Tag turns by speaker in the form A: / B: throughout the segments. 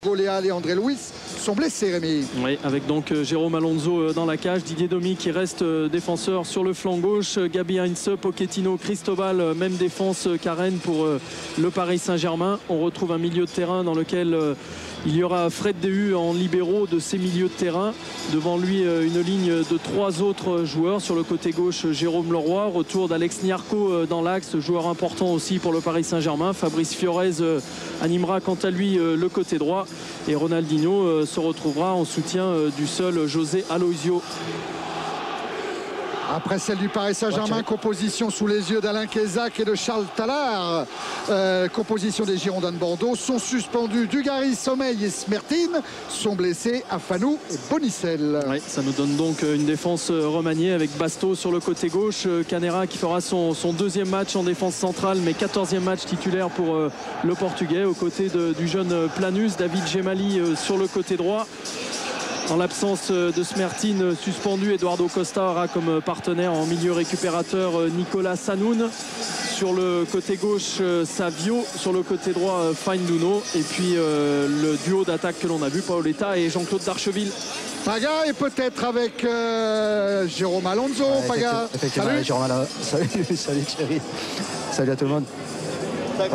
A: Goléal et André Louis sont blessés, Rémi.
B: Oui, avec donc Jérôme Alonso dans la cage, Didier Domi qui reste défenseur sur le flanc gauche, Gabi Heinze, Pochettino, Cristobal, même défense qu'Arène pour le Paris Saint-Germain. On retrouve un milieu de terrain dans lequel il y aura Fred Dehu en libéraux de ces milieux de terrain. Devant lui, une ligne de 3 autres joueurs. Sur le côté gauche, Jérôme Leroy. Retour d'Alex Niarco dans l'axe, joueur important aussi pour le Paris Saint-Germain. Fabrice Fiorez animera quant à lui le côté droit. Et Ronaldinho se retrouvera en soutien du seul José Aloisio.
A: Après celle du Paris Saint-Germain, composition sous les yeux d'Alain Kézac et de Charles Tallard. Composition des Girondins de Bordeaux. Sont suspendus Dugarry, Sommeil et Smertine. Sont blessés Afanou et Bonicel.
B: Oui, ça nous donne donc une défense remaniée avec Basto sur le côté gauche. Canera qui fera son deuxième match en défense centrale, mais 14e match titulaire pour le Portugais. Aux côtés du jeune Planus, David Gemali sur le côté droit. En l'absence de Smertine suspendu, Eduardo Costa aura comme partenaire en milieu récupérateur Nicolas Sanoun. Sur le côté gauche, Savio. Sur le côté droit, Fainduno. Et puis le duo d'attaque que l'on a vu, Paoletta et Jean-Claude Darcheville.
A: Paga et peut-être avec Jérôme Alonso. Ouais, Paga.
C: Effectivement, salut. Jérôme Alonso. Salut Thierry. Salut à tout le monde. Ouais.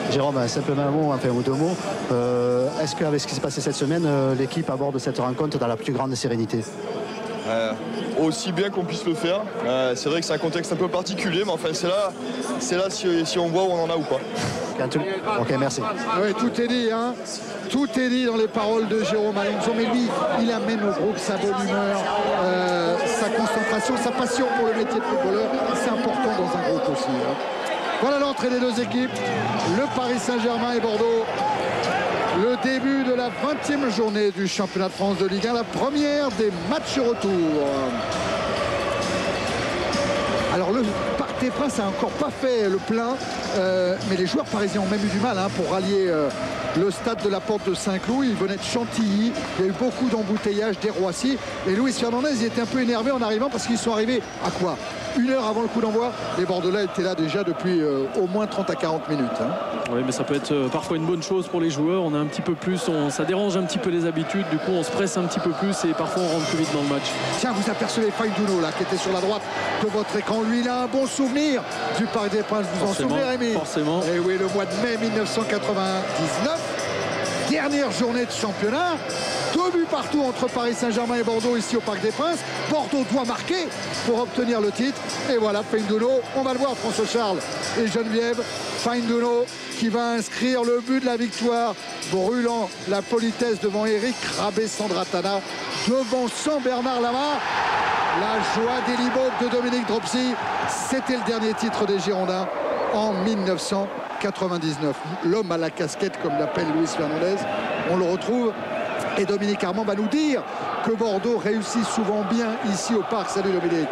C: Jérôme, simplement un mot, enfin, ou deux mots. Est-ce qu'avec ce qui s'est passé cette semaine, l'équipe aborde cette rencontre dans la plus grande sérénité?
D: Aussi bien qu'on puisse le faire. C'est vrai que c'est un contexte un peu particulier, mais enfin c'est là si on voit où on en a ou pas.
C: Ok, merci.
A: Oui, tout est dit, hein. Tout est dit dans les paroles de Jérôme Alonso, mais lui, il amène au groupe sa bonne humeur, sa concentration, sa passion pour le métier de footballeur. C'est important dans un groupe aussi, hein. Voilà l'entrée des deux équipes, le Paris Saint-Germain et Bordeaux. Le début de la 20e journée du championnat de France de Ligue 1, la première des matchs retour. Alors le Parc des Princes n'a encore pas fait le plein, mais les joueurs parisiens ont même eu du mal pour rallier le stade de la Porte de Saint-Cloud. Il venait de Chantilly, il y a eu beaucoup d'embouteillages des Roissy. Et Luis Fernandez il était un peu énervé en arrivant parce qu'ils sont arrivés à quoi? 1 heure avant le coup d'envoi. Les Bordelais étaient là déjà depuis au moins 30 à 40 minutes.
B: Oui, mais ça peut être parfois une bonne chose pour les joueurs. On a un petit peu plus, ça dérange un petit peu les habitudes. Du coup, on se presse un petit peu plus et parfois on rentre plus vite dans le match.
A: Tiens, vous apercevez Fainduno là, qui était sur la droite de votre écran. Lui, il a un bon souvenir du Parc des Princes. Vous en souvenez, Rémi?
B: Forcément.
A: Et oui, le mois de mai 1999. Dernière journée de championnat. 2 buts partout entre Paris Saint-Germain et Bordeaux ici au Parc des Princes. Bordeaux doit marquer pour obtenir le titre. Et voilà, Fainduno, on va le voir, François Charles et Geneviève. Fainduno qui va inscrire le but de la victoire, brûlant la politesse devant Eric Rabé-Sandratana, devant Bernard Lama. La joie d'Elibok de Dominique Dropsy. C'était le dernier titre des Girondins en 1999. L'homme à la casquette, comme l'appelle Luis Fernandez, on le retrouve. Et Dominique Armand va nous dire que Bordeaux réussit souvent bien ici au Parc. Salut Dominique.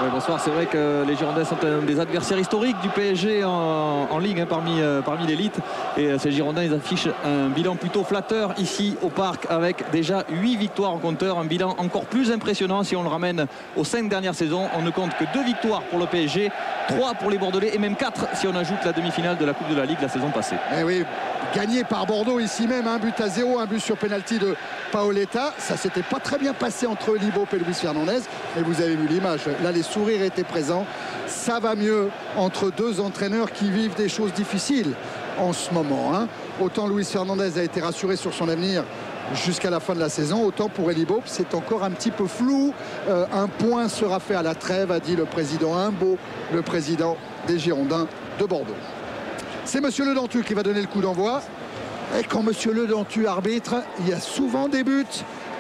E: Oui, bonsoir. C'est vrai que les Girondins sont un des adversaires historiques du PSG en Ligue, parmi l'élite. Et ces Girondins, ils affichent un bilan plutôt flatteur ici au Parc avec déjà 8 victoires en compteur. Un bilan encore plus impressionnant si on le ramène aux 5 dernières saisons. On ne compte que 2 victoires pour le PSG, 3 pour les Bordelais et même 4 si on ajoute la demi-finale de la Coupe de la Ligue la saison passée.
A: Eh oui, gagné par Bordeaux ici même, 1-0, un but sur pénalty de Paoletta. Ça s'était pas très bien passé entre Libop et Luis Fernandez. Et vous avez vu l'image. Là, les sourires étaient présents. Ça va mieux entre deux entraîneurs qui vivent des choses difficiles en ce moment. Autant Luis Fernandez a été rassuré sur son avenir jusqu'à la fin de la saison, autant pour Elibop, c'est encore un petit peu flou. Un point sera fait à la trêve, a dit le président Imbeau, le président des Girondins de Bordeaux. C'est monsieur Ledentu qui va donner le coup d'envoi. Et quand monsieur Ledentu arbitre, il y a souvent des buts.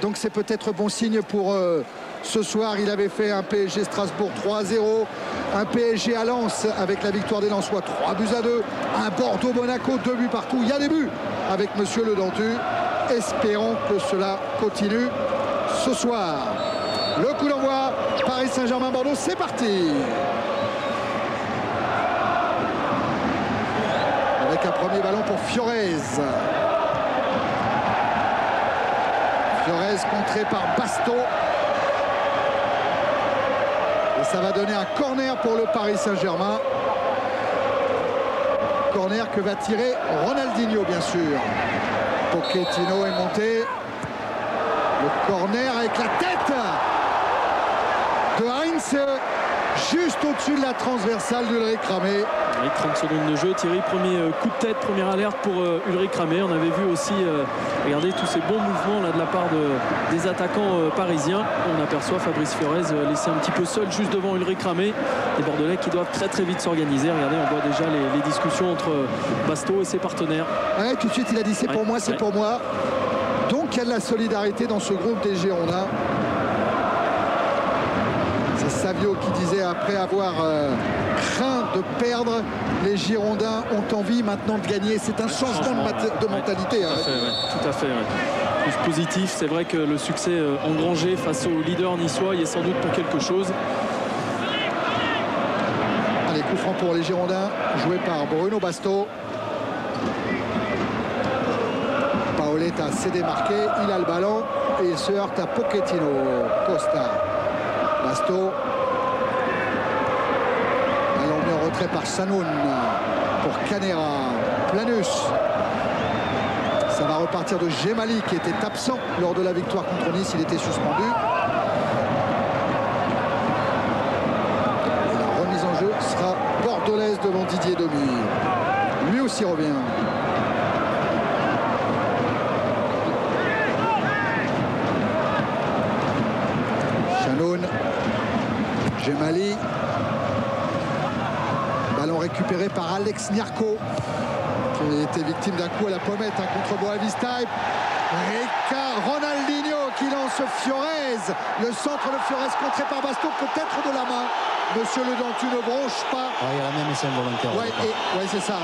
A: Donc c'est peut-être bon signe pour ce soir. Il avait fait un PSG Strasbourg 3-0. Un PSG à Lens avec la victoire des Lensois 3-2. Un Bordeaux Monaco 2 buts partout. Il y a des buts avec monsieur Ledentu. Espérons que cela continue ce soir. Le coup d'envoi, Paris Saint-Germain-Bordeaux, c'est parti. Avec un premier ballon pour Fiorez. Fiorez contré par Basto. Et ça va donner un corner pour le Paris Saint-Germain. Corner que va tirer Ronaldinho, bien sûr. Pochettino est monté. Le corner avec la tête de Heinz, juste au-dessus de la transversale d'Ulrich Ramé.
B: Avec 30 secondes de jeu, Thierry, premier coup de tête, première alerte pour Ulrich Ramé. On avait vu aussi, regardez tous ces bons mouvements là, de la part des attaquants parisiens. On aperçoit Fabrice Fiorez laissé un petit peu seul juste devant Ulrich Ramé. Les Bordelais qui doivent très très vite s'organiser. Regardez, on voit déjà les discussions entre Basto et ses partenaires.
A: Ouais, tout de suite il a dit c'est pour moi, c'est pour moi. Donc il y a de la solidarité dans ce groupe des Girondins. C'est Savio qui disait après avoir craint de perdre, les Girondins ont envie maintenant de gagner. C'est un changement de mentalité.
B: Tout à fait. Plus positif, c'est vrai que le succès engrangé face au leader niçois, il est sans doute pour quelque chose.
A: Allez, coup franc pour les Girondins, joué par Bruno Basto. Paoletta s'est démarqué, il a le ballon et il se heurte à Pochettino. Costa, Basto. Ballon mis en retrait par Sanoun pour Canera. Planus. Ça va repartir de Gemali qui était absent lors de la victoire contre Nice, il était suspendu. Et la remise en jeu sera bordelaise devant Didier Domi. Lui aussi revient. Chanoun, Gemali. Ballon récupéré par Alex Niarco, qui était victime d'un coup à la pommette contre Boavista. Ronaldinho qui lance Fiorez. Le centre de Fiorez contré par Basto, peut-être de la main. Monsieur Le Dantu ne bronche pas.
C: Il y a la même essai volontaire.
A: Oui, c'est ça,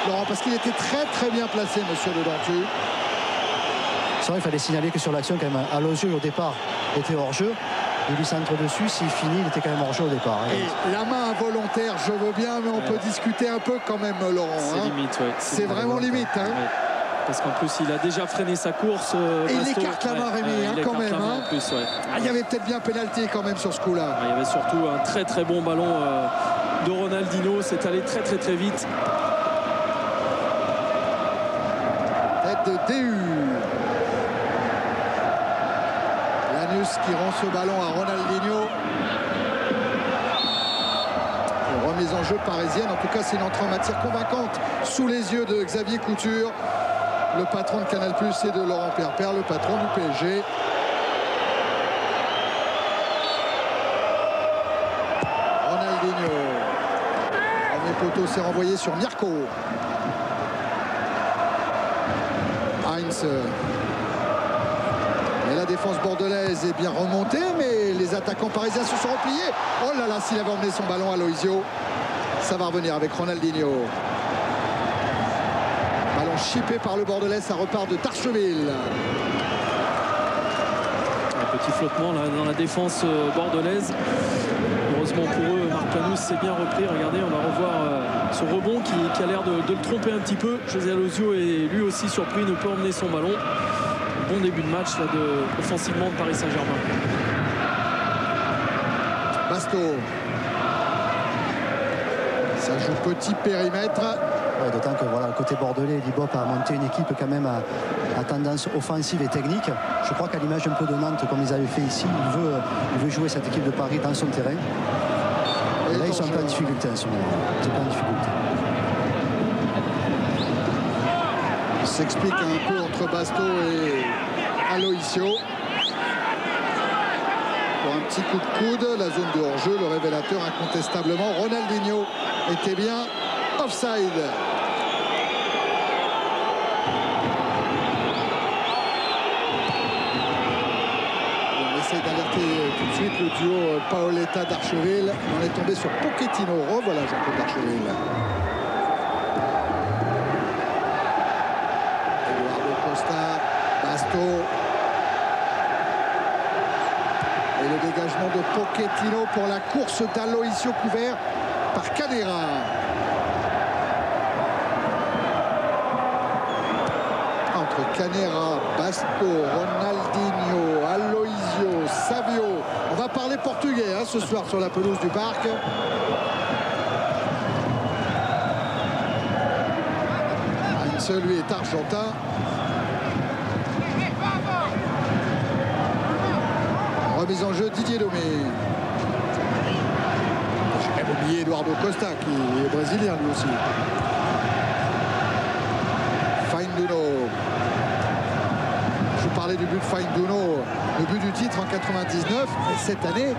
A: Laurent, parce qu'il était très bien placé, Monsieur Le Dantu.
C: C'est vrai, il fallait signaler que sur l'action, quand même, Alosio au départ était hors jeu. Il lui centre dessus, s'il finit, il était quand même hors jeu au départ.
A: Et la main involontaire, je veux bien, mais on peut discuter un peu quand même, Laurent.
B: C'est limite,
A: c'est vraiment limite.
B: Parce qu'en plus, il a déjà freiné sa course.
A: Et il écarte la main, Rémi, quand même.
B: En plus,
A: il y avait peut-être bien pénalty quand même sur ce coup-là.
B: Il y avait surtout un très bon ballon de Ronaldinho. C'est allé très vite.
A: Tête de DU. Lanus qui rend ce ballon à Ronaldinho. Et remise en jeu parisienne. En tout cas, c'est une entrée en matière convaincante sous les yeux de Xavier Couture, le patron de Canal+, et de Laurent Perpère, le patron du PSG. Ronaldinho. Premier poteau s'est renvoyé sur Mirko. Heinz. Et la défense bordelaise est bien remontée, mais les attaquants parisiens se sont repliés. Oh là là, s'il avait emmené son ballon à Loisio, ça va revenir avec Ronaldinho. Ballon chippé par le Bordelais, ça repart de Darcheville.
B: Un petit flottement là, dans la défense bordelaise. Heureusement pour eux, Marc Planus s'est bien repris. Regardez, on va revoir ce rebond qui a l'air de le tromper un petit peu. José Alosio est lui aussi surpris, ne peut emmener son ballon. Bon début de match là, offensivement de Paris Saint-Germain.
A: Basto. Ça joue petit périmètre.
C: Ouais, d'autant que voilà, le côté bordelais, Libop a monté une équipe quand même à tendance offensive et technique. Je crois qu'à l'image un peu de Nantes, comme ils avaient fait ici, il veut jouer cette équipe de Paris dans son terrain. Et là, ils sont un peu en difficulté en ce moment. C'est pas en difficulté.
A: Il s'explique un peu entre Basto et Aloisio. Pour un petit coup de coude, la zone de hors-jeu, le révélateur incontestablement. Ronaldinho était bien offside. On essaie d'alerter tout de suite le duo Paoletta d'Archeville. On est tombé sur Pochettino. Revoilà Jean-Claude d'Archeville. Et le dégagement de Pochettino pour la course d'Aloisio couvert par Canera. Entre Canera, Basto, Ronaldinho, Aloisio, Savio. On va parler portugais ce soir sur la pelouse du parc. Heinz, lui, est argentin. remise en jeu, Didier Domé. J'ai même oublié Eduardo Costa qui est brésilien lui aussi. Fainduno. Je vous parlais du but de Fainduno, le but du titre en 99. Et cette année,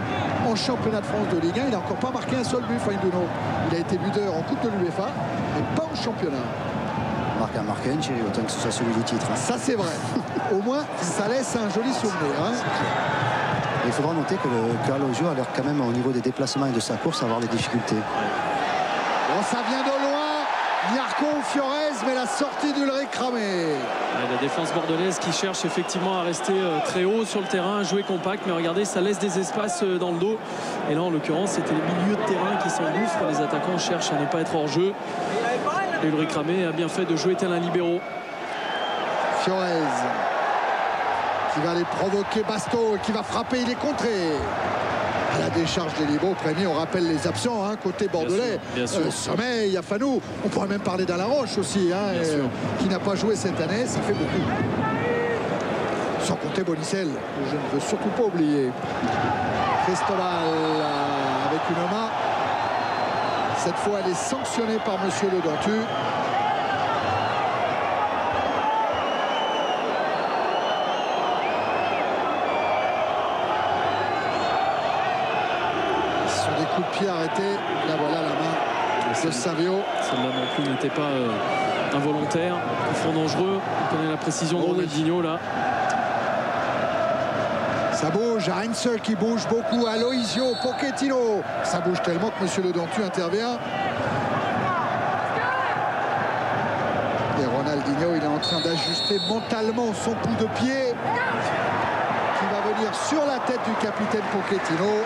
A: en championnat de France de Ligue 1, il n'a encore pas marqué un seul but, Fainduno. Il a été buteur en Coupe de l'UEFA, mais pas en championnat.
C: Marqué un Thierry, autant que ce soit celui du titre.
A: Ça c'est vrai. Au moins, ça laisse un joli souvenir. Hein.
C: Il faudra noter que Aloisio a l'air quand même au niveau des déplacements et de sa course à avoir des difficultés.
A: Bon, ça vient de loin. Nyarko Fiorez, mais la sortie d'Ulrich Ramé.
B: La défense bordelaise qui cherche effectivement à rester très haut sur le terrain, à jouer compact, mais regardez, ça laisse des espaces dans le dos. Et là, en l'occurrence, c'était les milieux de terrain qui s'engouffrent. Les attaquants cherchent à ne pas être hors jeu. Et Ulrich Ramé a bien fait de jouer tel un libéro.
A: Fiorez qui va les provoquer, Basto qui va frapper, il est contré. À la décharge des libéraux, premier, on rappelle les absents, hein, côté bordelais.
B: Bien sûr.
A: Sommet, Yafanou, on pourrait même parler d'Alain Roche aussi, hein, qui n'a pas joué cette année, ça fait beaucoup. Sans compter Bonicel, je ne veux surtout pas oublier. Cristobal avec une main. Cette fois, elle est sanctionnée par Monsieur Le Dentu. Des coups de pied arrêtés. Là voilà la main de Savio.
B: Celle-là non plus n'était pas involontaire. Coup franc dangereux. On connaît la précision de Ronaldinho là.
A: Ça bouge. Heinz qui bouge beaucoup. Aloisio, Pochettino. Ça bouge tellement que Monsieur Le Dentu intervient. Et Ronaldinho, il est en train d'ajuster mentalement son coup de pied qui va venir sur la tête du capitaine Pochettino.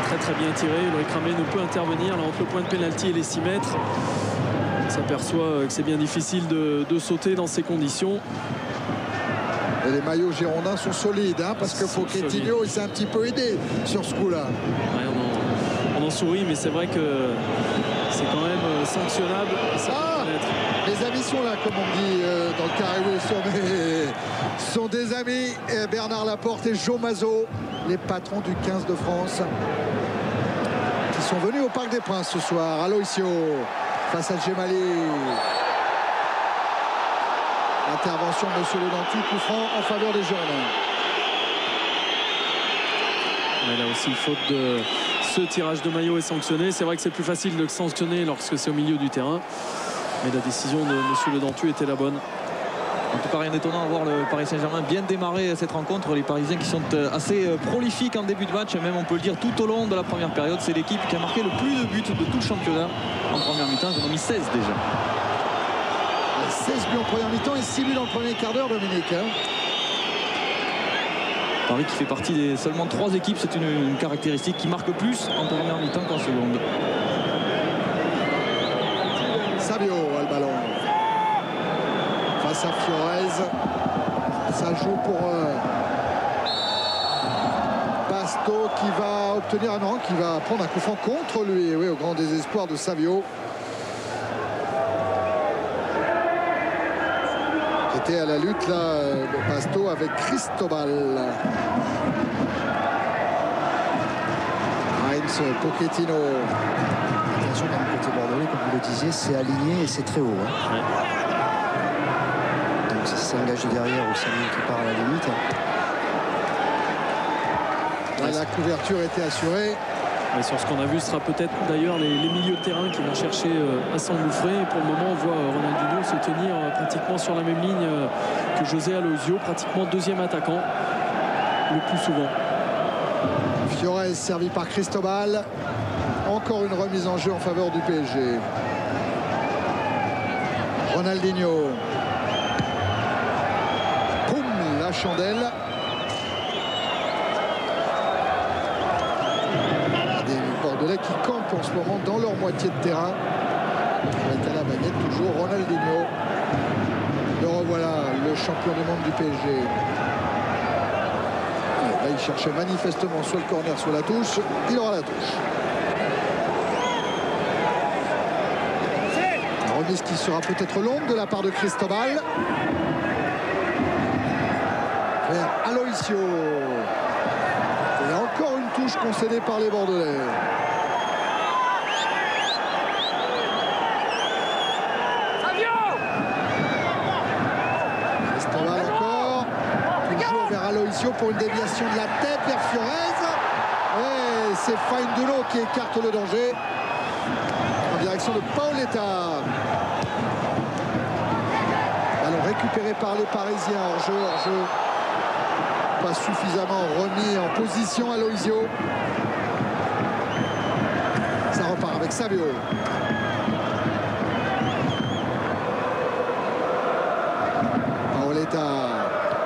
B: Très très bien tiré. Ulrich Ramé ne peut intervenir là, entre le point de pénalty et les 6 mètres. On s'aperçoit que c'est bien difficile de sauter dans ces conditions.
A: Et les maillots girondins sont solides, hein, parce que Pochettino il s'est un petit peu aidé sur ce coup-là.
B: Ouais, on en sourit, mais c'est vrai que c'est quand même sanctionnable.
A: Les amis sont là, comme on dit dans le carré où sont des amis. Bernard Laporte et Joe Mazot, les patrons du 15 de France, qui sont venus au Parc des Princes ce soir. Aloisio face à Djemali. Intervention de Monsieur Le Dentu, coup franc en faveur des Girondins.
B: Mais là aussi, faute de ce tirage de maillot est sanctionné. C'est vrai que c'est plus facile de le sanctionner lorsque c'est au milieu du terrain. Mais la décision de Monsieur Le Dentu était la bonne.
E: En tout cas, rien d'étonnant à voir le Paris Saint-Germain bien démarrer cette rencontre. Les Parisiens qui sont assez prolifiques en début de match, même on peut le dire tout au long de la première période. C'est l'équipe qui a marqué le plus de buts de tout le championnat en première mi-temps. Ils en ont mis 16 déjà.
A: 16 buts en première mi-temps et 6 buts dans le premier quart d'heure, Dominique.
E: Paris qui fait partie des seulement 3 équipes, c'est une caractéristique qui marque plus en première mi-temps qu'en seconde.
A: Savio a le ballon face à Fiorez. Ça joue pour Basto qui va obtenir un an, qui va prendre un coup franc contre lui. Oui, au grand désespoir de Savio, qui était à la lutte là, Basto avec Cristobal. Heinz, Pochettino.
C: Attention, dans le côté bordelais, comme vous le disiez, c'est aligné et c'est très haut. Hein.
B: Ouais.
C: Donc ça s'engage derrière ou c'est lui qui part à la limite.
A: Là, la couverture était assurée.
B: Et sur ce qu'on a vu, ce sera peut-être d'ailleurs les milieux de terrain qui vont chercher à s'engouffrer. Pour le moment, on voit Ronaldinho se tenir pratiquement sur la même ligne que José Aloisio, pratiquement deuxième attaquant le plus souvent.
A: Fiorez servi par Cristobal. Encore une remise en jeu en faveur du PSG. Ronaldinho. Poum, la chandelle. Des Bordelais qui campent en ce moment dans leur moitié de terrain. Avec à la baguette toujours Ronaldinho. Le revoilà, le champion du monde du PSG. Là, il cherchait manifestement soit le corner, soit la touche. Il aura la touche. Une remise qui sera peut-être longue de la part de Cristobal. Vers Aloisio. rouge concédé par les Bordelais. Cristobal encore. Toujours vers Aloisio pour une déviation de la tête vers Fiorez. Et c'est Fainduno qui écarte le danger en direction de Paoletta. Ballon récupéré par les Parisiens. Hors-jeu. Pas suffisamment remis en position Aloisio. Ça repart avec Savio. Paoletta.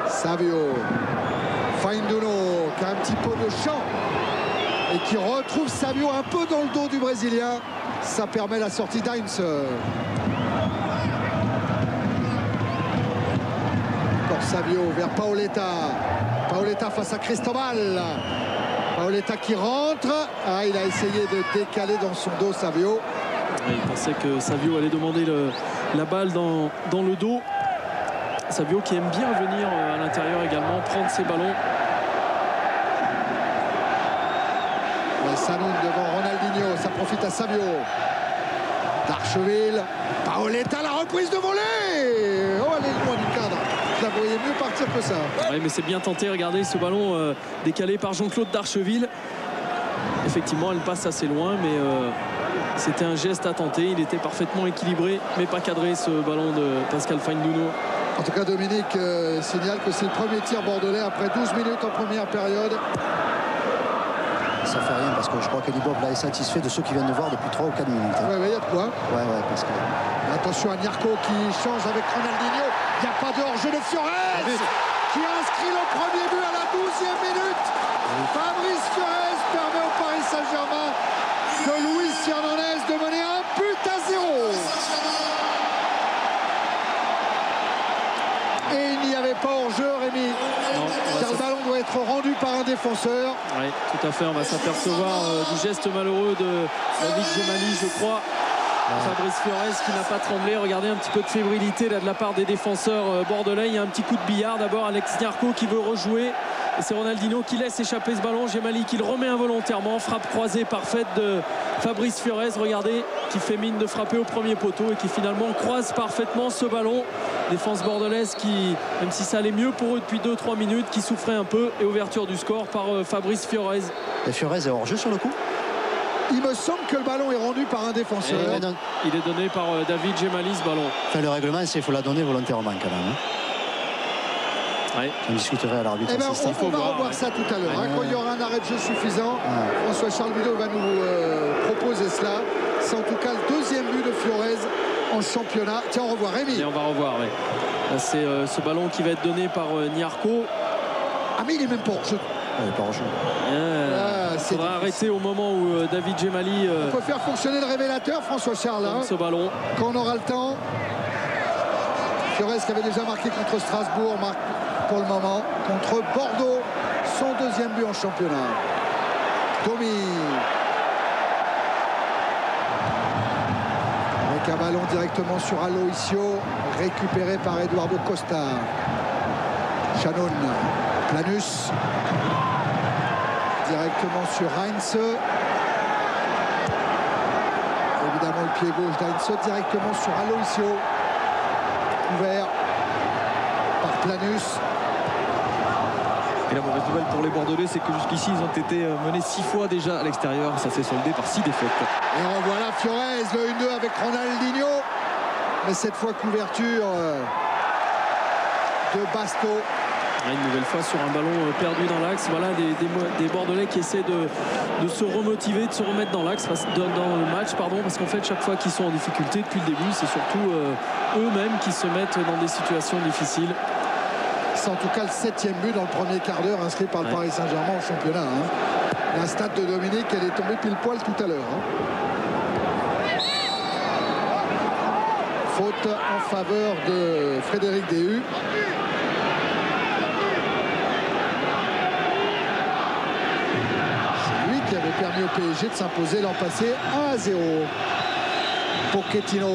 A: Savio. Fainduno qui a un petit peu de champ et qui retrouve Savio un peu dans le dos du Brésilien. Ça permet la sortie d'Heinz. Encore Savio vers Paoletta. Paoletta face à Cristobal. Paoletta qui rentre. Ah, il a essayé de décaler dans son dos Savio.
B: Il pensait que Savio allait demander la balle dans le dos. Savio qui aime bien venir à l'intérieur également, prendre ses ballons.
A: Sanoun devant Ronaldinho, ça profite à Savio. Darcheville, Paoletta, la reprise de volée. Oh, elle est loin du cadre. Je la voyais mieux partir que ça.
B: Oui, mais c'est bien tenté. Regardez ce ballon décalé par Jean-Claude Darcheville. Effectivement, elle passe assez loin, mais c'était un geste à tenter. Il était parfaitement équilibré, mais pas cadré, ce ballon de Pascal Fainduno.
A: En tout cas, Dominique signale que c'est le premier tir bordelais après 12 minutes en première période.
C: Ça fait rien parce que je crois que Libov là est satisfait de ceux qui viennent de voir depuis 3 ou 4 minutes.
A: Ouais, il y a de quoi.
C: Ouais, parce que...
A: Attention à Niarco qui change avec Ronaldinho. Il n'y a pas de hors-jeu de Fiorez qui inscrit le premier but à la 12e minute. Fabrice Fiorez permet au Paris Saint-Germain de Luis Fernandez de mener 1-0. Et il n'y avait pas hors-jeu, Rémi. Car le ballon doit être rendu par un défenseur.
B: Oui, tout à fait. On va s'apercevoir du geste malheureux de David Gemali, je crois. Fabrice Fiorez qui n'a pas tremblé. Regardez un petit peu de fébrilité là de la part des défenseurs bordelais. Il y a un petit coup de billard d'abord. Alex Niarco qui veut rejouer. Et c'est Ronaldinho qui laisse échapper ce ballon. Gemali qui le remet involontairement. Frappe croisée parfaite de Fabrice Fiorez. Regardez, qui fait mine de frapper au premier poteau et qui finalement croise parfaitement ce ballon. Défense bordelaise qui, même si ça allait mieux pour eux depuis 2-3 minutes, qui souffrait un peu. Et ouverture du score par Fabrice Fiorez.
C: Et Fiorez est hors jeu sur le coup.
A: Il me semble que le ballon est rendu par un défenseur.
B: Il est donné par David Gemali, ce ballon.
C: Enfin, le règlement, c'est qu'il faut la donner volontairement quand même.
B: Ouais.
C: On discuterait à l'arbitre.
A: On va revoir ça tout à l'heure. Quand il y aura un arrêt de jeu suffisant, François-Charles Bideau va nous proposer cela. C'est en tout cas le deuxième but de Fiorez en championnat. Tiens, on revoit Rémi.
B: Et on va revoir, oui. C'est ce ballon qui va être donné par Niarco.
A: Ah, mais il est même pas hors jeu.
C: Pas hors jeu.
B: Il faudra arrêter au moment où David Gemali.
A: On peut faire fonctionner le révélateur, François-Charles.
B: Ce ballon.
A: Quand on aura le temps. Fiorez qui avait déjà marqué contre Strasbourg, marque pour le moment contre Bordeaux, son deuxième but en championnat. Domi avec un ballon directement sur Aloisio, récupéré par Eduardo Costa. Shannon, Planus directement sur Heinz. Évidemment le pied gauche d'Heinz directement sur Aloisio, couvert par Planus.
E: Et la mauvaise nouvelle pour les Bordelais, c'est que jusqu'ici, ils ont été menés 6 fois déjà à l'extérieur. Ça s'est soldé par 6 défaites.
A: Et revoilà Fiorez, le 1-2 avec Ronaldinho. Mais cette fois, couverture de Basto.
B: Une nouvelle fois sur un ballon perdu dans l'axe. Voilà des Bordelais qui essaient de se remotiver, de se remettre dans l'axe, dans le match, parce qu'en fait, chaque fois qu'ils sont en difficulté depuis le début, c'est surtout eux-mêmes qui se mettent dans des situations difficiles.
A: C'est en tout cas le 7e but dans le premier quart d'heure inscrit par le Paris Saint-Germain au championnat. La stat de Dominique, elle est tombée pile poil tout à l'heure. Faute en faveur de Frédéric Déhu. C'est lui qui avait permis au PSG de s'imposer l'an passé 1-0. Pochettino.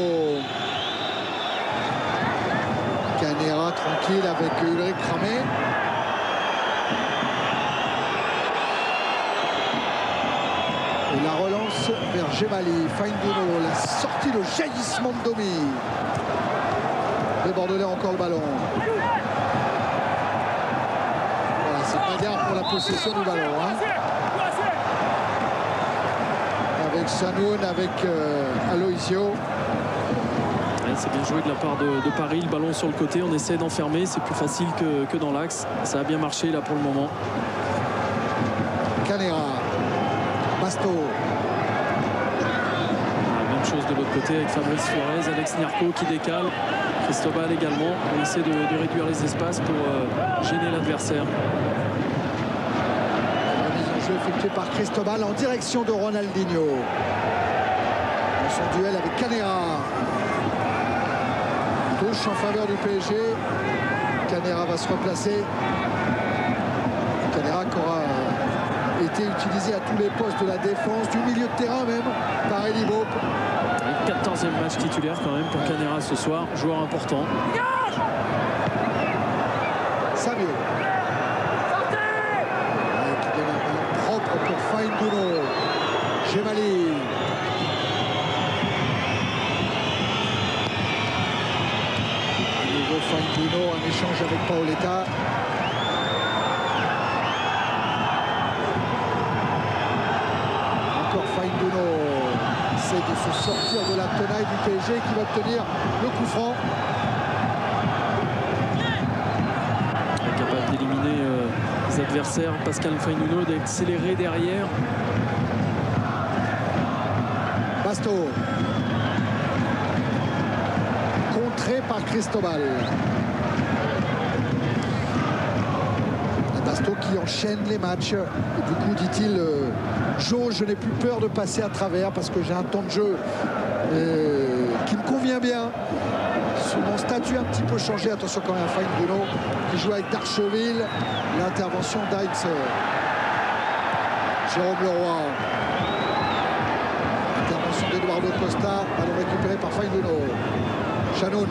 A: Canera tranquille avec Ulrich Kramé. Et la relance vers Gemali. Fainduno, la sortie, le jaillissement de Domi. Les Bordelais encore le ballon. Voilà, c'est bagarre pour la possession du ballon. Hein. Avec Chanoun, avec Aloisio.
B: C'est bien joué de la part de Paris. Le ballon sur le côté, on essaie d'enfermer. C'est plus facile que dans l'axe. Ça a bien marché là pour le moment.
A: Canera. Basto.
B: Même chose de l'autre côté avec Fabrice Fiorez, Alex Niarco qui décale. Cristobal également. On essaie de réduire les espaces pour gêner l'adversaire.
A: Remise en jeu effectuée par Cristobal en direction de Ronaldinho. Dans son duel avec Canera. Touche en faveur du PSG. Canera va se replacer. Canera qui aura été utilisé à tous les postes de la défense, du milieu de terrain même, par Elie Bope.
B: 14e match titulaire quand même pour Canera ce soir. Joueur important.
A: Savio. Qui donne un ballon propre pour Fainduno. Gemali. Fainduno, un échange avec Paoletta. Encore Fainduno essaie de se sortir de la tenaille du PSG qui va obtenir le coup franc.
B: Capable d'éliminer les adversaires. Pascal Fainduno d'accélérer derrière.
A: Basto. Contré par Cristobal. Basto qui enchaîne les matchs. Et du coup, dit-il, Jo, je n'ai plus peur de passer à travers parce que j'ai un temps de jeu qui me convient bien. Mon statut a un petit peu changé. Attention quand même à Fainduno qui joue avec Darcheville. L'intervention d'Aitz. Jérôme Leroy. Intervention d'Eduardo Costa. Ballon récupéré par Fainduno. Chanoun.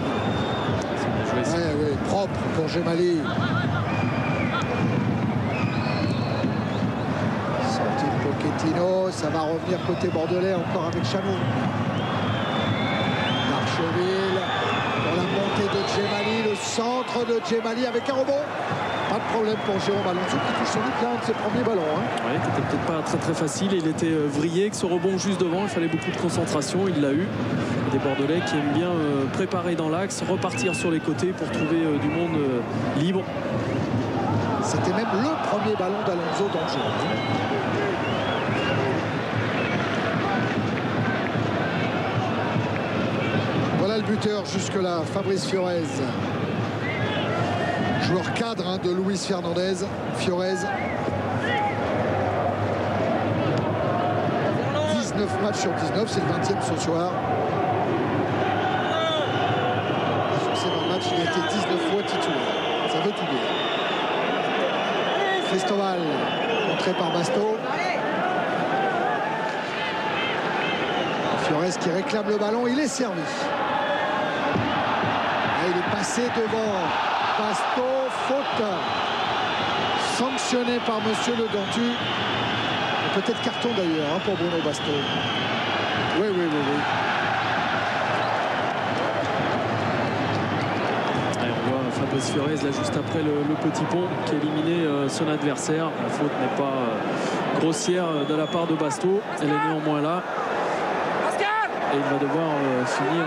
A: Ouais, propre pour Gemali. Sortie de Pochettino. Ça va revenir côté bordelais encore avec Chanoun. Darcheville. Pour la montée de Gemali. Le centre de Gemali avec un rebond. Pas de problème pour Jérôme Alonso qui touche son but là, un de ses premiers ballons. Hein.
B: Oui, c'était peut-être pas très facile. Il était vrillé avec ce rebond juste devant. Il fallait beaucoup de concentration. Il l'a eu. Des Bordelais qui aiment bien préparer dans l'axe, repartir sur les côtés pour trouver du monde libre.
A: C'était même le premier ballon d'Alonso dans le jeu. Voilà le buteur jusque-là, Fabrice Fiorez. Joueur cadre de Luis Fernandez. Fiorez. 19 matchs sur 19, c'est le 20e ce soir. Il a été 19 fois titulaire. Ça veut tout dire. Cristobal, contré par Basto. Fiorez qui réclame le ballon. Il est servi. Et il est passé devant Basto. Faute. Sanctionné par Monsieur Le Dantu. Peut-être carton d'ailleurs hein, pour Bruno Basto. Oui.
B: Fabrice Fiorez là juste après le petit pont qui a éliminé son adversaire. La faute n'est pas grossière de la part de Basto. Elle est néanmoins là. Et il va devoir finir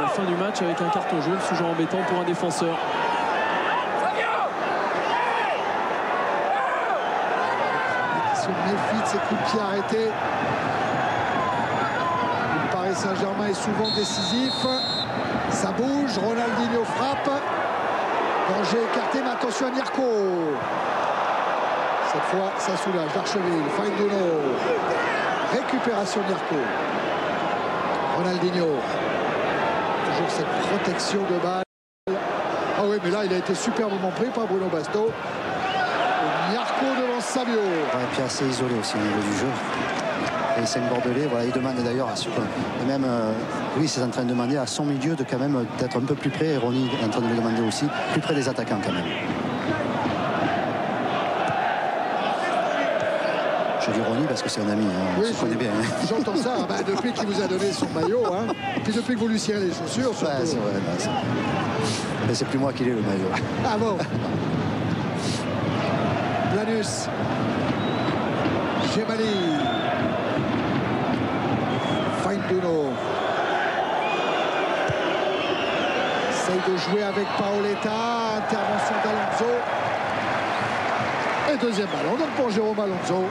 B: la fin du match avec un carton jaune, sous genre embêtant pour un défenseur.
A: Il se méfie de ses coups de pied arrêtés. Le Paris Saint-Germain est souvent décisif. Ça bouge, Ronaldinho frappe. Danger écarté, mais attention à Niarco. Cette fois, ça soulage. Darcheville, Fainduno. Récupération Niarco. Ronaldinho. Toujours cette protection de balle. Ah oui, mais là, il a été superbement pris par Bruno Basto. Et Niarco devant Savio.
C: Ouais, et puis assez isolé aussi au niveau du jeu. Et c'est un Bordelais, voilà, il demande d'ailleurs, et même oui, c'est en train de demander à son milieu de quand même d'être un peu plus près, et Ronny est en train de le demander aussi, plus près des attaquants quand même. Je l'ironie parce que c'est un ami, hein,
A: Oui,
C: on se connaît bien. Hein.
A: J'entends ça, bah, depuis qu'il vous a donné son maillot, hein. Puis depuis que vous lui cirez les chaussures.
C: Ouais, c'est vrai, mais c'est plus moi qui l'ai le maillot.
A: Ah bon. Planus. Gemali. Fainduno. Essaye de jouer avec Paoletta. Intervention d'Alonso. Et deuxième ballon donc pour Jérôme Alonso.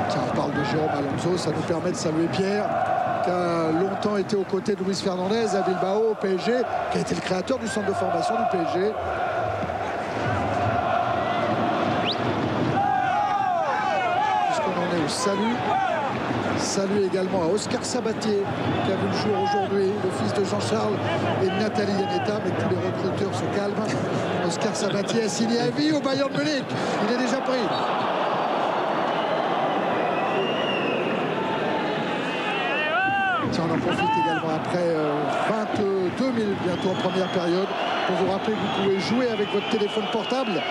A: Tiens, on parle de Jérôme Alonso, ça nous permet de saluer Pierre, qui a longtemps été aux côtés de Luis Fernandez à Bilbao, au PSG, qui a été le créateur du centre de formation du PSG. Puisqu'on en est au salut. Salut également à Oscar Sabatier, qui a vu le jour aujourd'hui, le fils de Jean-Charles et de Nathalie Yanetta, mais tous les recruteurs se calment. Oscar Sabatier a signé à vie au Bayern de Munich. Il est déjà pris. Tiens, on en profite également après 22 minutes bientôt en première période pour vous rappeler que vous pouvez jouer avec votre téléphone portable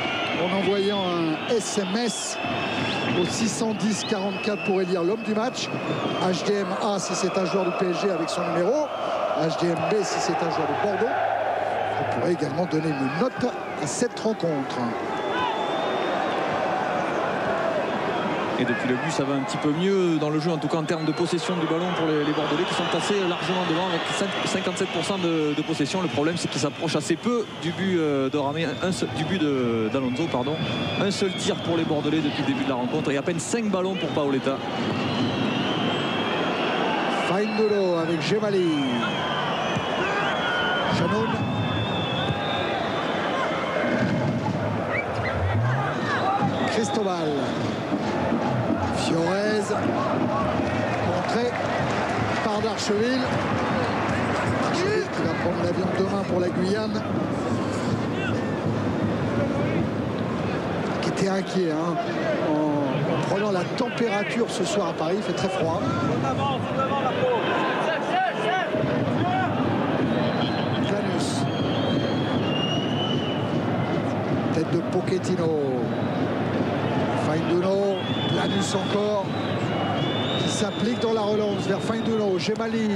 A: en envoyant un SMS au 610 44 pour élire l'homme du match. HDMA si c'est un joueur du PSG avec son numéro. HDMB si c'est un joueur de Bordeaux. Vous pourrez également donner une note à cette rencontre.
E: Et depuis le but, ça va un petit peu mieux dans le jeu, en tout cas en termes de possession du ballon pour les Bordelais qui sont assez largement devant avec 57% de possession. Le problème, c'est qu'ils s'approchent assez peu du but de Ramé, du but d'Alonso, pardon. Un seul tir pour les Bordelais depuis le début de la rencontre et à peine 5 ballons pour Paoletta.
A: Fainduno avec Gemali. Janoun. Cristobal. Fiorez, montré par Darcheville. Darcheville qui va prendre l'avion demain pour la Guyane. Qui était inquiet hein, en prenant la température ce soir à Paris. Il fait très froid. Planus. Tête de Pochettino. Fainduno, Planus encore, qui s'applique dans la relance vers Fainduno. Gemali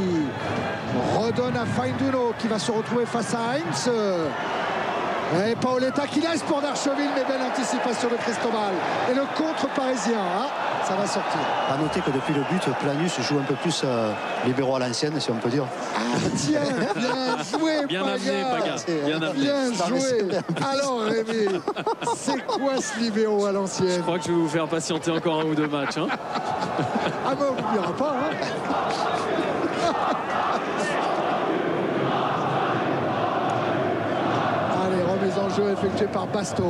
A: redonne à Fainduno qui va se retrouver face à Heinz. Et Paoletta qui laisse pour Darcheville, mais belle anticipation de Cristobal. Et le contre parisien, hein, ça va sortir.
C: À noter que depuis le but, Planus joue un peu plus libéraux à l'ancienne, si on peut dire.
A: Ah tiens, bien joué,
B: Bien
A: Paga.
B: amené, Paga. Bien amené.
A: Bien joué. Alors Rémi, c'est quoi ce libéro à
B: Je
A: l'ancienne?
B: crois que je vais vous faire patienter encore un ou deux matchs. Hein.
A: Ah ben on n'oubliera pas. Hein. Allez, remise en jeu effectuée par Basto.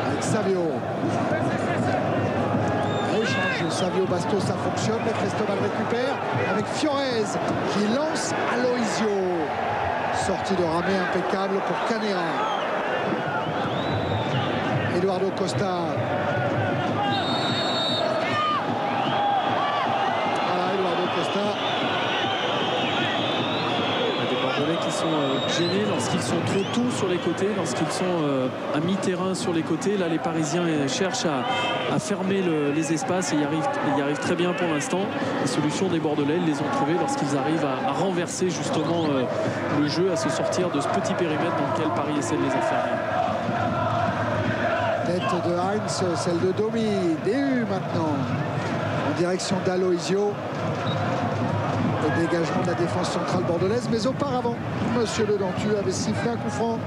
A: Avec Savio. Échange Savio-Basto, ça fonctionne, mais Cristobal récupère avec Fiorez qui lance Aloisio. Sortie de Ramé impeccable pour Canera. Eduardo Costa. Voilà, Eduardo Costa.
B: Des Bordelais qui sont gênés lorsqu'ils sont trop tôt sur les côtés, lorsqu'ils sont à mi-terrain sur les côtés. Là, les Parisiens cherchent à fermer les espaces et ils y arrivent très bien pour l'instant. Les solutions des Bordelais, ils les ont trouvées lorsqu'ils arrivent à renverser justement le jeu, à se sortir de ce petit périmètre dans lequel Paris essaie de les enfermer.
A: Tête de Heinz, celle de Domi. DU maintenant. En direction d'Aloisio. Le dégagement de la défense centrale bordelaise. Mais auparavant, Monsieur Le Dentu avait sifflé un coup franc.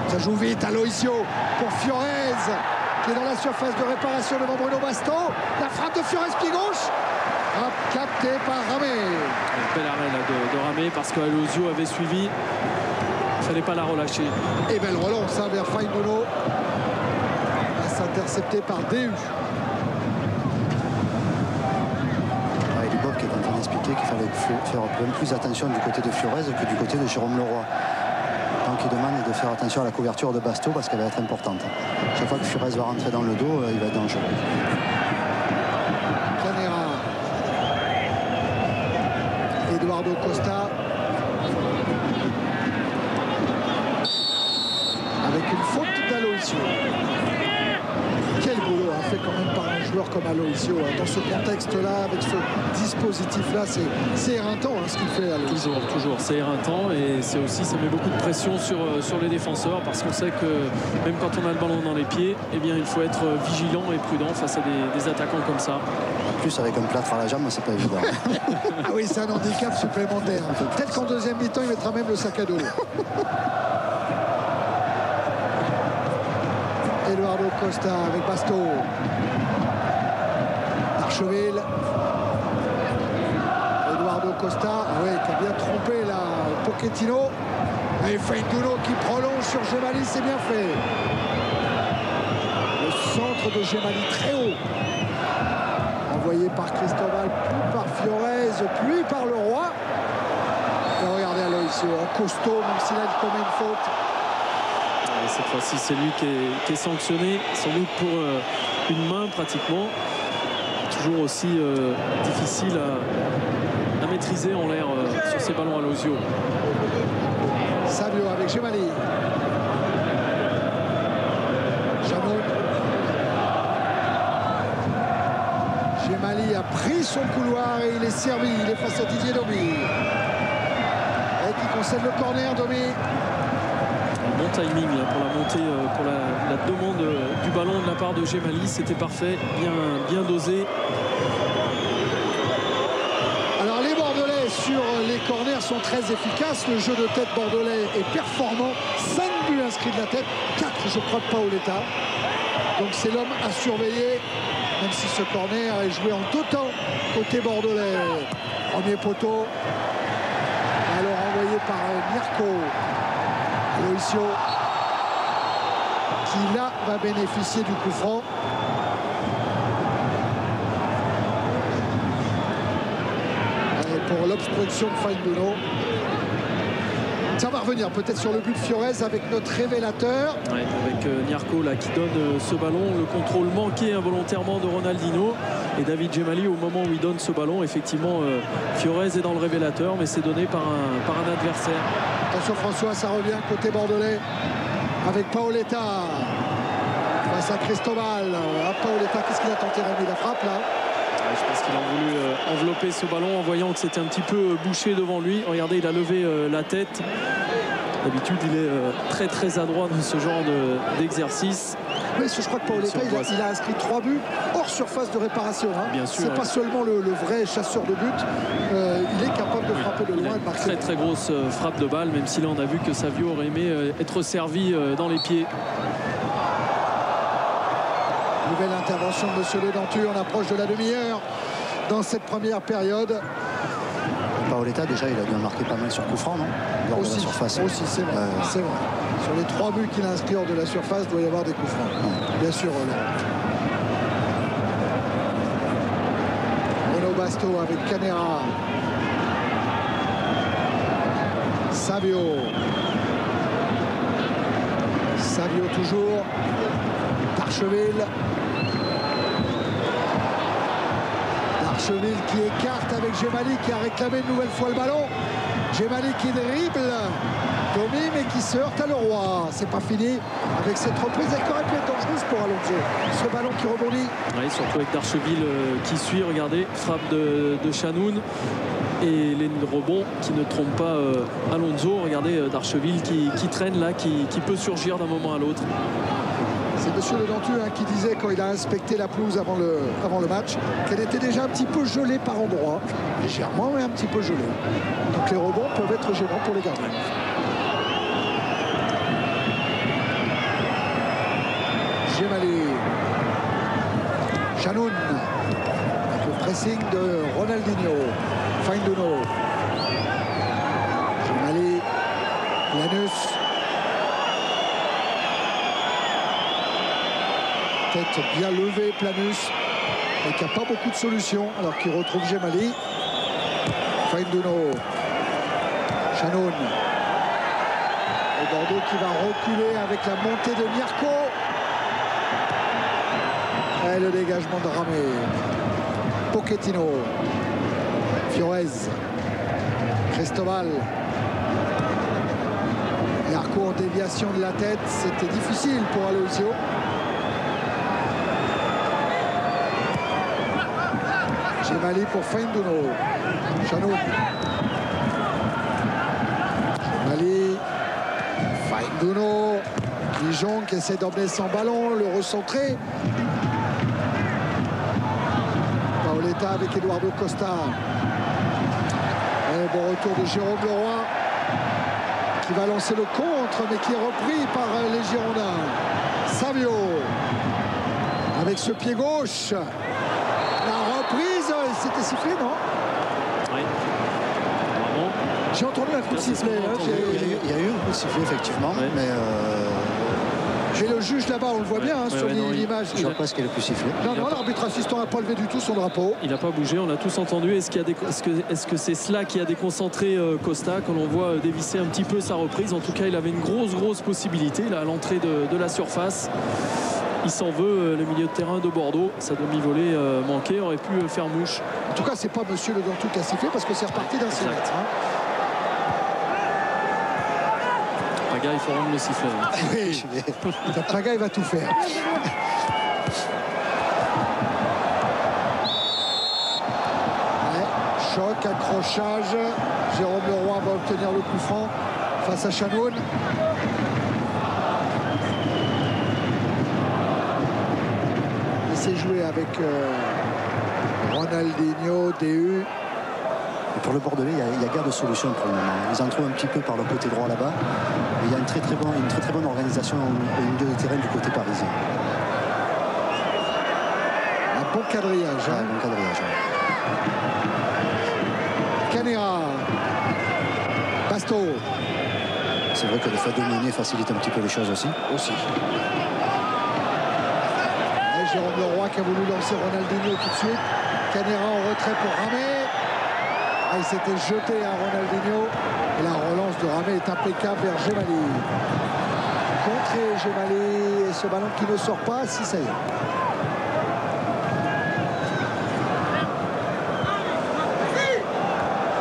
A: Ça joue vite. Aloisio pour Fiorez, qui est dans la surface de réparation devant Bruno Basto. La frappe de Fiorez pied gauche. Hop, capté par Ramé.
B: Bel arrêt là, de Ramé parce qu'Aloisio avait suivi. Il ne fallait pas la relâcher.
A: Et belle relance hein, vers Fainduno. Passe interceptée par DU.
C: Il est Bob qui est en train d'expliquer qu'il fallait faire un peu plus attention du côté de Fiorez que du côté de Jérôme Leroy. Donc il demande de faire attention à la couverture de Basto parce qu'elle va être importante. Chaque fois que Fiorez va rentrer dans le dos, il va être dangereux.
A: Canera. Eduardo Eduardo Costa. Avec une faute d'Aloisio. Quel boulot fait quand même par un joueur comme Aloisio. Dans ce contexte-là, avec ce dispositif-là, c'est éreintant ce qu'il fait Aloisio.
B: Toujours, c'est éreintant et c'est aussi, ça met beaucoup de pression sur les défenseurs parce qu'on sait que même quand on a le ballon dans les pieds, eh bien, il faut être vigilant et prudent face à des attaquants comme ça.
C: En plus, avec un plâtre à la jambe, c'est pas évident.
A: Ah oui, c'est un handicap supplémentaire. Peut-être qu'en deuxième mi-temps, il mettra même le sac à dos. Eduardo Costa avec Basto. Darcheville. Eduardo Costa, oui, qui a bien trompé là, Pochettino. Et Fainduno qui prolonge sur Gemali, c'est bien fait. Le centre de Gemali très haut. Envoyé par Cristobal, puis par Fiorez, puis par le Roi. Et regardez Aloisio, en costaud, même s'il a commis une faute.
B: Et cette fois-ci, c'est lui qui est sanctionné, sans doute pour une main pratiquement. Toujours aussi difficile à maîtriser en l'air sur ces ballons Aloisio.
A: Savio avec Gemali. Janoun. Gemali a pris son couloir et il est servi. Il est face à Didier Domi. Et qui concède le corner, Domi.
B: Bon timing là, pour la montée, pour la demande du ballon de la part de Gemali. C'était parfait, bien dosé.
A: Alors les Bordelais sur les corners sont très efficaces. Le jeu de tête bordelais est performant. 5 buts inscrits de la tête, 4 je crois de Paoletta. Donc c'est l'homme à surveiller, même si ce corner est joué en deux temps côté bordelais. Premier poteau. Alors envoyé par Mirko. Aloisio qui là va bénéficier du coup franc. Et pour l'obstruction de Fainduno. Ça va revenir peut-être sur le but de Fiorez avec notre révélateur.
B: Ouais, avec Niarco là, qui donne ce ballon. Le contrôle manqué involontairement de Ronaldinho. Et David Gemali, au moment où il donne ce ballon, effectivement, Fiorez est dans le révélateur, mais c'est donné par un adversaire.
A: Attention François, ça revient côté bordelais avec Paoletta face à Cristobal. Paoletta, qu'est-ce qu'il a tenté, Rémi, la frappe là?
B: Je pense qu'il a voulu envelopper ce ballon en voyant que c'était un petit peu bouché devant lui. Regardez, il a levé la tête. D'habitude, il est très adroit dans ce genre d'exercice.
A: Oui, je crois que Paoletta, il a inscrit 3 buts hors surface de réparation.
B: Bien sûr.
A: C'est pas seulement le vrai chasseur de but. Il est capable de frapper de loin et de marquer.
B: Très grosse frappe de balle, même si là on a vu que Savio aurait aimé être servi dans les pieds.
A: Nouvelle intervention de M. Le Dentu. On approche de la demi-heure dans cette première période.
C: Paoletta, déjà, il a dû en marquer pas mal sur coup franc, non? Hors de la surface.
A: Aussi, c'est vrai, c'est vrai. Sur les 3 buts qu'il a inscrits hors de la surface, il doit y avoir des coups francs. Bien sûr, Bruno Basto avec Canera. Savio. Savio toujours. Darcheville. Darcheville qui écarte avec Gemali qui a réclamé une nouvelle fois le ballon. Gemali qui dribble Domi mais qui se heurte à Leroy. C'est pas fini avec cette reprise. Elle aurait pu être dangereuse pour Alonso. Ce ballon qui rebondit.
B: Oui, surtout avec Darcheville qui suit. Regardez, frappe de Chanoun. Et les rebonds qui ne trompent pas Alonso. Regardez Darcheville qui traîne là, qui peut surgir d'un moment à l'autre.
A: C'est M. Le Dentu qui disait quand il a inspecté la pelouse avant le match qu'elle était déjà un petit peu gelée par endroits, légèrement mais un petit peu gelée. Donc les rebonds peuvent être gênants pour les gardiens. Gemali. Chanoun. Avec le pressing de Ronaldinho. Fainduno. Gemali. Lanus. Tête bien levée, Planus, et qui n'a pas beaucoup de solutions, alors qu'il retrouve Gemali. Fainduno. Chanoun. Et Bordeaux qui va reculer avec la montée de Mirko. Et le dégagement de Ramé. Pochettino. Fiorez. Cristobal. Yarko en déviation de la tête, c'était difficile pour Aloisio. Gemali pour Fainduno. Chanoun. Gemali. Fainduno. Dijon qui essaie d'emmener son ballon, le recentrer. Paoletta avec Eduardo Costa. Et bon retour de Jérôme Leroy qui va lancer le contre mais qui est repris par les Girondins. Savio avec ce pied gauche. La reprise, c'était sifflé, non?
B: Oui. Bravo.
A: J'ai entendu un coup de sifflet.
C: Il y a eu un coup de sifflet, effectivement.
B: Ouais.
C: Mais
A: le juge là-bas, on le voit bien sur l'image.
C: je ne vois pas ce qu'il a pu siffler.
A: Non, l'arbitre assistant n'a pas levé du tout son drapeau.
B: Il n'a pas bougé, on l'a tous entendu. Est-ce que c'est cela qui a déconcentré Costa quand on voit dévisser un petit peu sa reprise? En tout cas, il avait une grosse possibilité là, à l'entrée de la surface. Il s'en veut, le milieu de terrain de Bordeaux. Sa demi-volée manquée aurait pu faire mouche.
A: En tout cas, c'est pas monsieur Le Dantou qui a sifflé parce que c'est reparti d'un 6 mètres.
B: Paga, il faut rendre le sifflet.
A: Oui, Paga, il va tout faire. Ouais, choc, accrochage. Jérôme Leroy va obtenir le coup franc face à Chanoun. Il s'est joué avec Ronaldinho, DU.
C: Et pour le Bordelais, il y a guère de solution pour le moment. Ils en trouvent un petit peu par le côté droit là-bas. Il y a une très bonne organisation au milieu de terrain du côté parisien.
A: Un bon quadrillage.
C: Ouais, bon quadrillage.
A: Canera. Basto.
C: C'est vrai que le fait de mener facilite un petit peu les choses aussi.
A: Et Jérôme Leroy qui a voulu lancer Ronaldinho tout de suite. Canera en retrait pour Ramé. Il s'était jeté à Ronaldinho. Et la relance de Ramé est impeccable vers Gemali. Contré Gemali. Et ce ballon qui ne sort pas, si ça y est.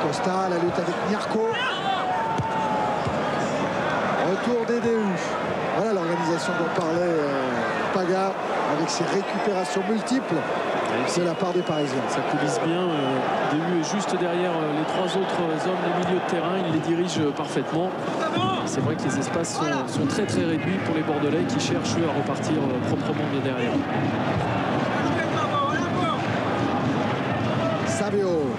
A: Costa, la lutte avec Nyarko. Retour des DU. Voilà l'organisation dont parlait Paga avec ses récupérations multiples. C'est la part des Parisiens.
B: Ça coulisse bien. DU est juste derrière les trois autres hommes des milieux de terrain. Il les dirige parfaitement. C'est vrai que les espaces sont très réduits pour les Bordelais qui cherchent à repartir proprement bien derrière.
A: Savio.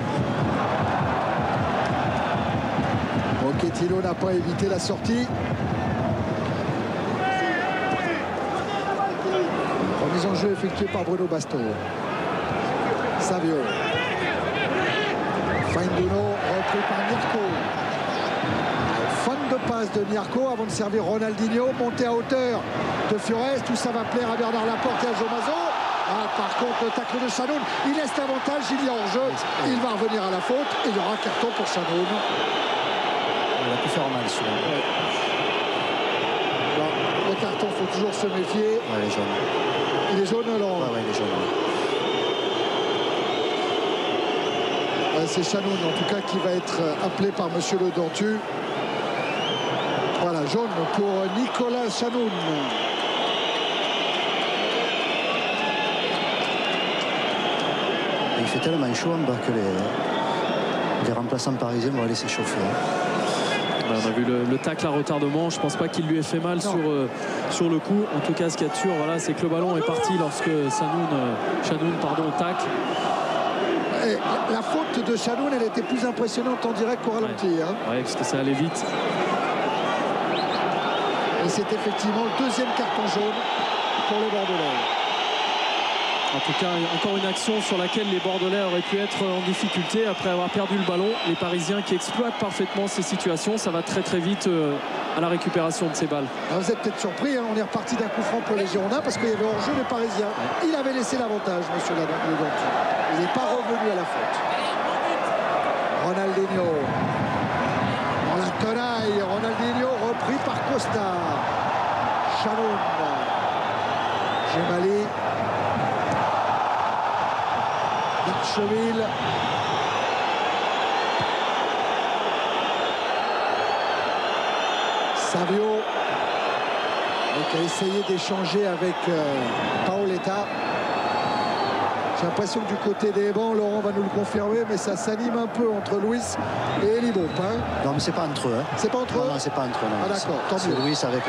A: Pochettino n'a pas évité la sortie. Remise en jeu effectuée par Bruno Basto. Savio. Fainduno repris par Nyarko. Fin de passe de Nyarko avant de servir Ronaldinho. Monté à hauteur de Fiorez. Tout ça va plaire à Bernard Laporte et à Jomazo. Par contre, le tacle de Chanoun, il laisse l'avantage, il y a hors-jeu. Il va revenir à la faute et il y aura carton pour Chanoun.
C: Il a pu faire mal souvent.
A: Ouais. Bon, le carton, il faut toujours se méfier.
C: Ouais, il est jaune.
A: Il est jaune, alors.
C: Ouais, il est jaune.
A: C'est Chanoun, en tout cas, qui va être appelé par monsieur Le Dantu. Voilà, jaune pour Nicolas Chanoun.
C: Il fait tellement chaud en bas que les remplaçants parisiens vont aller s'échauffer.
B: On a vu le tacle à retardement. Je pense pas qu'il lui ait fait mal sur le coup. En tout cas, ce qu'il y a de sûr, voilà, c'est que le ballon est parti lorsque Chanoun tacle.
A: Et la faute de Chanoun, elle était plus impressionnante en direct qu'au ralenti.
B: Ouais, parce que ça allait vite.
A: Et c'est effectivement le deuxième carton jaune pour les Bordelais.
B: En tout cas, encore une action sur laquelle les Bordelais auraient pu être en difficulté après avoir perdu le ballon. Les Parisiens qui exploitent parfaitement ces situations. Ça va très vite à la récupération de ces balles.
A: Alors vous êtes peut-être surpris, on est reparti d'un coup franc pour les Girondins parce qu'il y avait hors-jeu les Parisiens. Il avait laissé l'avantage, monsieur Le Dantu. Il n'est pas revenu à la faute. Ronaldinho. Dans la tenaille, Ronaldinho repris par Costa. Chanoun. Gemali. Darcheville. Savio qui a essayé d'échanger avec Paoletta. J'ai l'impression que du côté des bancs, Laurent va nous le confirmer, mais ça s'anime un peu entre Luis et Libo.
C: Non, mais c'est pas entre eux. Hein.
A: C'est pas entre eux?
C: Non, c'est pas entre eux.
A: Ah d'accord, tant
C: c'est
A: mieux.
C: Luis avec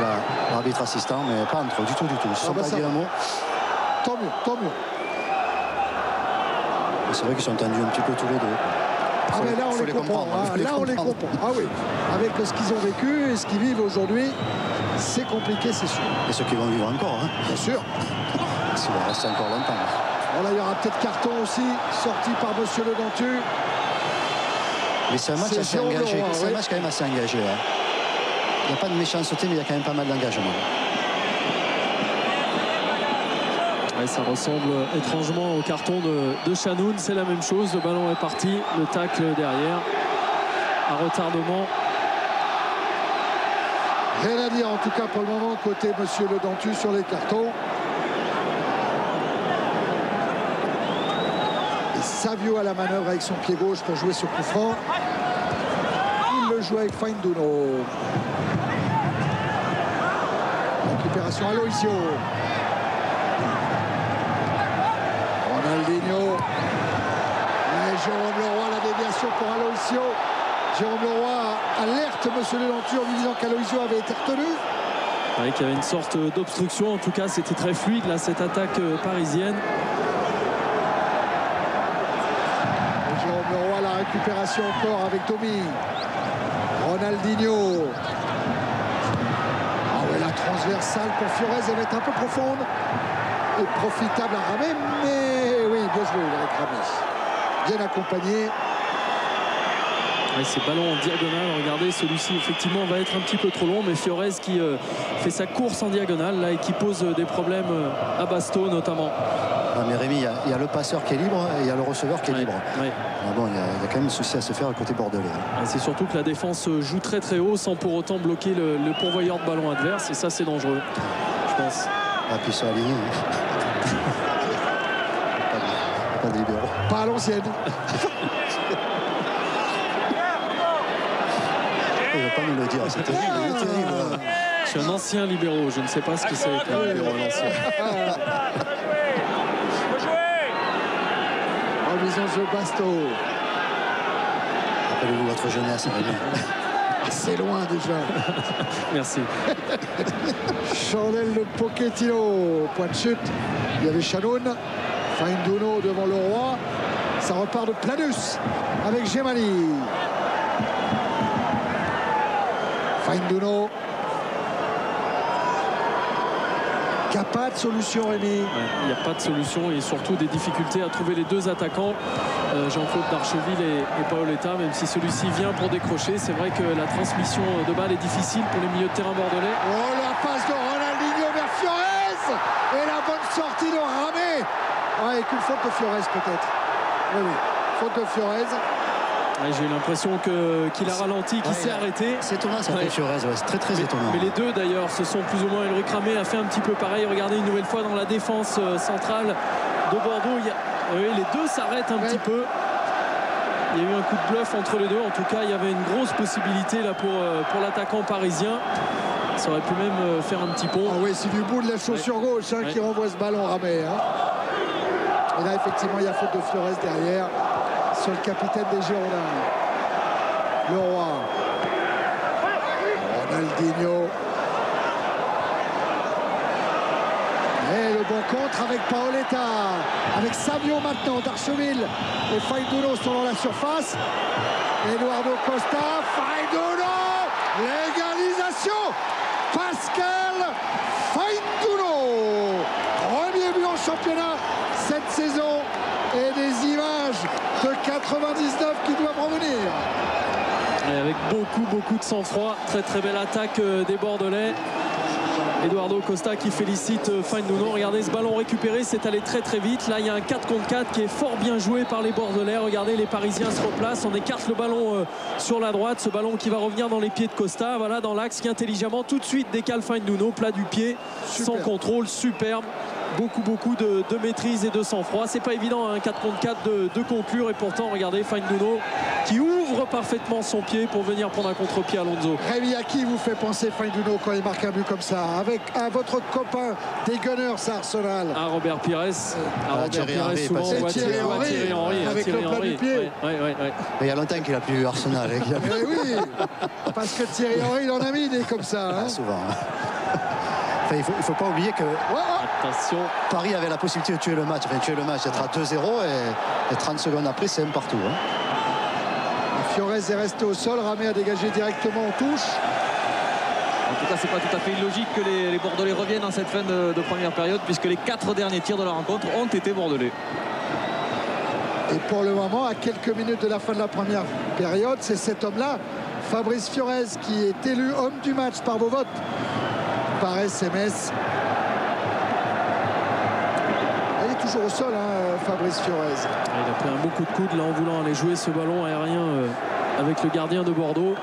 C: l'arbitre assistant, mais pas entre eux, du tout. Ils ne se sont pas dit un mot.
A: Tant mieux, tant mieux.
C: C'est vrai qu'ils sont tendus un petit peu tous les deux.
A: Ah mais là on les comprend, là on les comprend. Ah oui, avec ce qu'ils ont vécu et ce qu'ils vivent aujourd'hui, c'est compliqué, c'est sûr.
C: Et ceux qui vont vivre encore, hein.
A: Bien sûr.
C: Ça va rester encore longtemps.
A: Bon, là il y aura peut-être carton aussi, sorti par Monsieur Le Dentu.
C: Mais c'est un match assez engagé. C'est un match quand même assez engagé. Hein. Il n'y a pas de méchanceté, mais il y a quand même pas mal d'engagement.
B: Ouais, ça ressemble étrangement au carton de Chanoun. C'est la même chose. Le ballon est parti. Le tacle derrière. Un retardement.
A: Rien à dire en tout cas pour le moment côté Monsieur Le Dentu sur les cartons. Et Savio à la manœuvre avec son pied gauche pour jouer sur coup franc. Il le joue avec Fainduno. Récupération Aloisio. Ronaldinho. Et Jérôme Leroy, la déviation pour Aloisio. Jérôme Leroy alerte Monsieur Le Dentu en lui disant qu'Aloisio avait été retenu.
B: Ouais, qu'il y avait une sorte d'obstruction. En tout cas, c'était très fluide là, cette attaque parisienne.
A: Et Jérôme Leroy, la récupération encore avec Domi. Ronaldinho. Ah ouais, la transversale pour Fiorez, elle va être un peu profonde et profitable à Ramé, mais oui, bien joué avec Ramé. Bien accompagné.
B: Ouais, ces ballons en diagonale, regardez, celui-ci effectivement va être un petit peu trop long, mais Fiorez qui fait sa course en diagonale là et qui pose des problèmes à Basto notamment.
C: Ah, mais Rémi, il y a le passeur qui est libre et il y a le receveur qui est libre.
B: Ouais.
C: Ah bon, il y a quand même un souci à se faire à côté bordelais.
B: Ouais, c'est surtout que la défense joue très très haut sans pour autant bloquer le pourvoyeur de ballon adverse, et ça c'est dangereux, je pense.
C: Ah, puis ils sont alignés. Pas de libéraux.
A: Pas à l'ancienne.
C: Il ne va pas nous le dire, c'est terrible. C'est terrible.
B: Je suis un ancien libéraux, je ne sais pas ce que c'est qu'un libéraux à l'ancien.
A: Remise en jeu Basto.
C: Rappelez-vous votre jeunesse.
A: C'est loin déjà.
B: Merci.
A: Chandel de Pochettino. Point de chute. Il y avait Chanoun. Fainduno devant Leroy. Ça repart de Planus avec Gemali. Fainduno. Il n'y a pas de solution, Rémi.
B: Il n'y a pas de solution et surtout des difficultés à trouver les deux attaquants, Jean-Claude Darcheville et Paoletta, même si celui-ci vient pour décrocher. C'est vrai que la transmission de balle est difficile pour les milieux de terrain bordelais.
A: Oh, la passe de Ronaldinho vers Fiorez. Et la bonne sortie de Ramé. Ouais, avec une faute de Fiorez peut-être. Oui, oui. Faute de Fiorez.
B: Ouais, j'ai eu l'impression qu'il a ralenti, qu'il s'est arrêté.
C: C'est étonnant ça, Fiorez, ouais, c'est très très étonnant.
B: Mais les deux d'ailleurs se sont plus ou moins. Ulrich Ramé a fait un petit peu pareil. Regardez une nouvelle fois dans la défense centrale de Bordeaux. Oui, les deux s'arrêtent un petit peu. Il y a eu un coup de bluff entre les deux. En tout cas, il y avait une grosse possibilité là pour l'attaquant parisien. Ça aurait pu même faire un petit pont.
A: Ah oui, c'est du bout de la chaussure gauche qui renvoie ce ballon Ramé. Et là, effectivement, il y a faute de Fiorez derrière sur le capitaine des Girondins. Leroy. Ronaldinho. Et le bon contre avec Paoletta. Avec Savio maintenant. Darcheville et Fainduno sont dans la surface. Eduardo Costa. Fainduno. L'égalisation. Pascal Fainduno. Premier but en championnat cette saison. Et des images de 99 qui doivent revenir.
B: Et avec beaucoup de sang-froid. Très très belle attaque des Bordelais. Eduardo Costa qui félicite Fainduno. Regardez ce ballon récupéré, c'est allé très très vite. Là il y a un 4 contre 4 qui est fort bien joué par les Bordelais. Regardez, les Parisiens se replacent. On écarte le ballon sur la droite. Ce ballon qui va revenir dans les pieds de Costa. Voilà, dans l'axe qui intelligemment tout de suite décale Fainduno. Plat du pied, sans contrôle, superbe. beaucoup de maîtrise et de sang-froid. C'est pas évident, un 4 contre 4 de conclure, et pourtant regardez Fainduno qui ouvre parfaitement son pied pour venir prendre un contre-pied à Alonso.
A: Rémi, à qui vous fait penser Fainduno quand il marque un but comme ça, avec votre copain des Gunners à Arsenal?
B: À Robert Pires.
C: Thierry Henry,
B: souvent,
C: c'est
A: Thierry Henry, avec le plat du pied.
B: Ouais.
C: Mais il y a longtemps qu'il a plus Arsenal. Hein,
A: Mais oui, parce que Thierry Henry, il en a mis des comme ça. Hein.
C: Souvent. Enfin, il faut pas oublier que
B: Attention.
C: Paris avait la possibilité de tuer le match, d'être à 2-0 et 30 secondes après, c'est un partout. Hein.
A: Fiorez est resté au sol, Ramé a dégagé directement en touche.
E: En tout cas, c'est pas tout à fait illogique que les Bordelais reviennent en cette fin de première période, puisque les 4 derniers tirs de la rencontre ont été bordelais.
A: Et pour le moment, à quelques minutes de la fin de la première période, c'est cet homme-là, Fabrice Fiorez, qui est élu homme du match par vos votes, par SMS. Il est toujours au sol, hein, Fabrice Fiorez.
B: Il a pris un bon coup de coude là en voulant aller jouer ce ballon aérien avec le gardien de Bordeaux.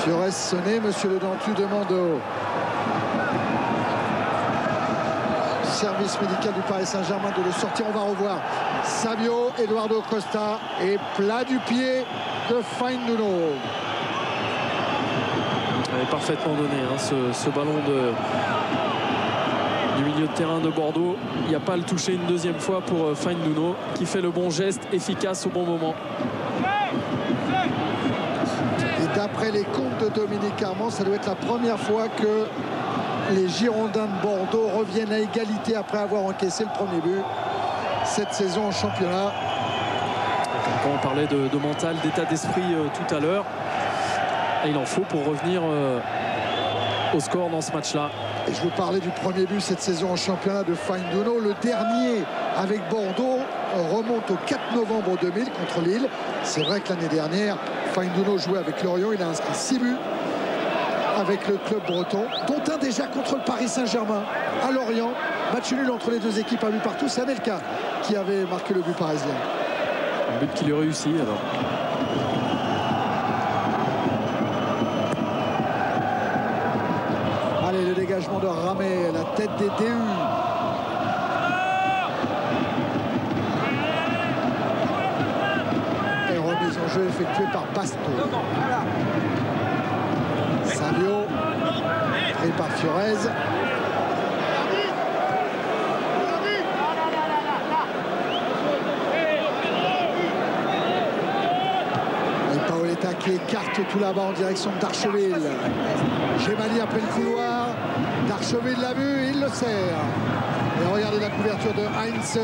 A: Fiorez sonné, monsieur Le Dentu demande au service médical du Paris Saint-Germain de le sortir. On va revoir Savio, Eduardo Costa et plat du pied de Fainduno.
B: Elle est parfaitement donné, hein, ce ballon du milieu de terrain de Bordeaux. Il n'y a pas à le toucher une deuxième fois pour Fainduno, qui fait le bon geste, efficace au bon moment.
A: Et d'après les comptes de Dominique Armand, ça doit être la première fois que les Girondins de Bordeaux reviennent à égalité après avoir encaissé le premier but cette saison en championnat.
B: Quand on parlait de mental, d'état d'esprit tout à l'heure, et il en faut pour revenir au score dans ce match-là.
A: Et je vous parlais du premier but cette saison en championnat de Fainduno. Le dernier avec Bordeaux remonte au 4 novembre 2000 contre Lille. C'est vrai que l'année dernière, Fainduno jouait avec Lorient. Il a inscrit 6 buts avec le club breton, dont un déjà contre le Paris Saint-Germain à Lorient. Match nul entre les deux équipes, un but partout. C'est Anelka qui avait marqué le but parisien.
B: Un but qui lui réussit alors.
A: Allez, le dégagement de Ramé, la tête des DU. Et remise en jeu effectuée par Basto. Savio, pris par Fiorez. Et Paoletta qui écarte tout là-bas en direction d'Archeville. Gemali après le couloir. D'Archeville l'a vu, il le sert. Et regardez la couverture de Heinz,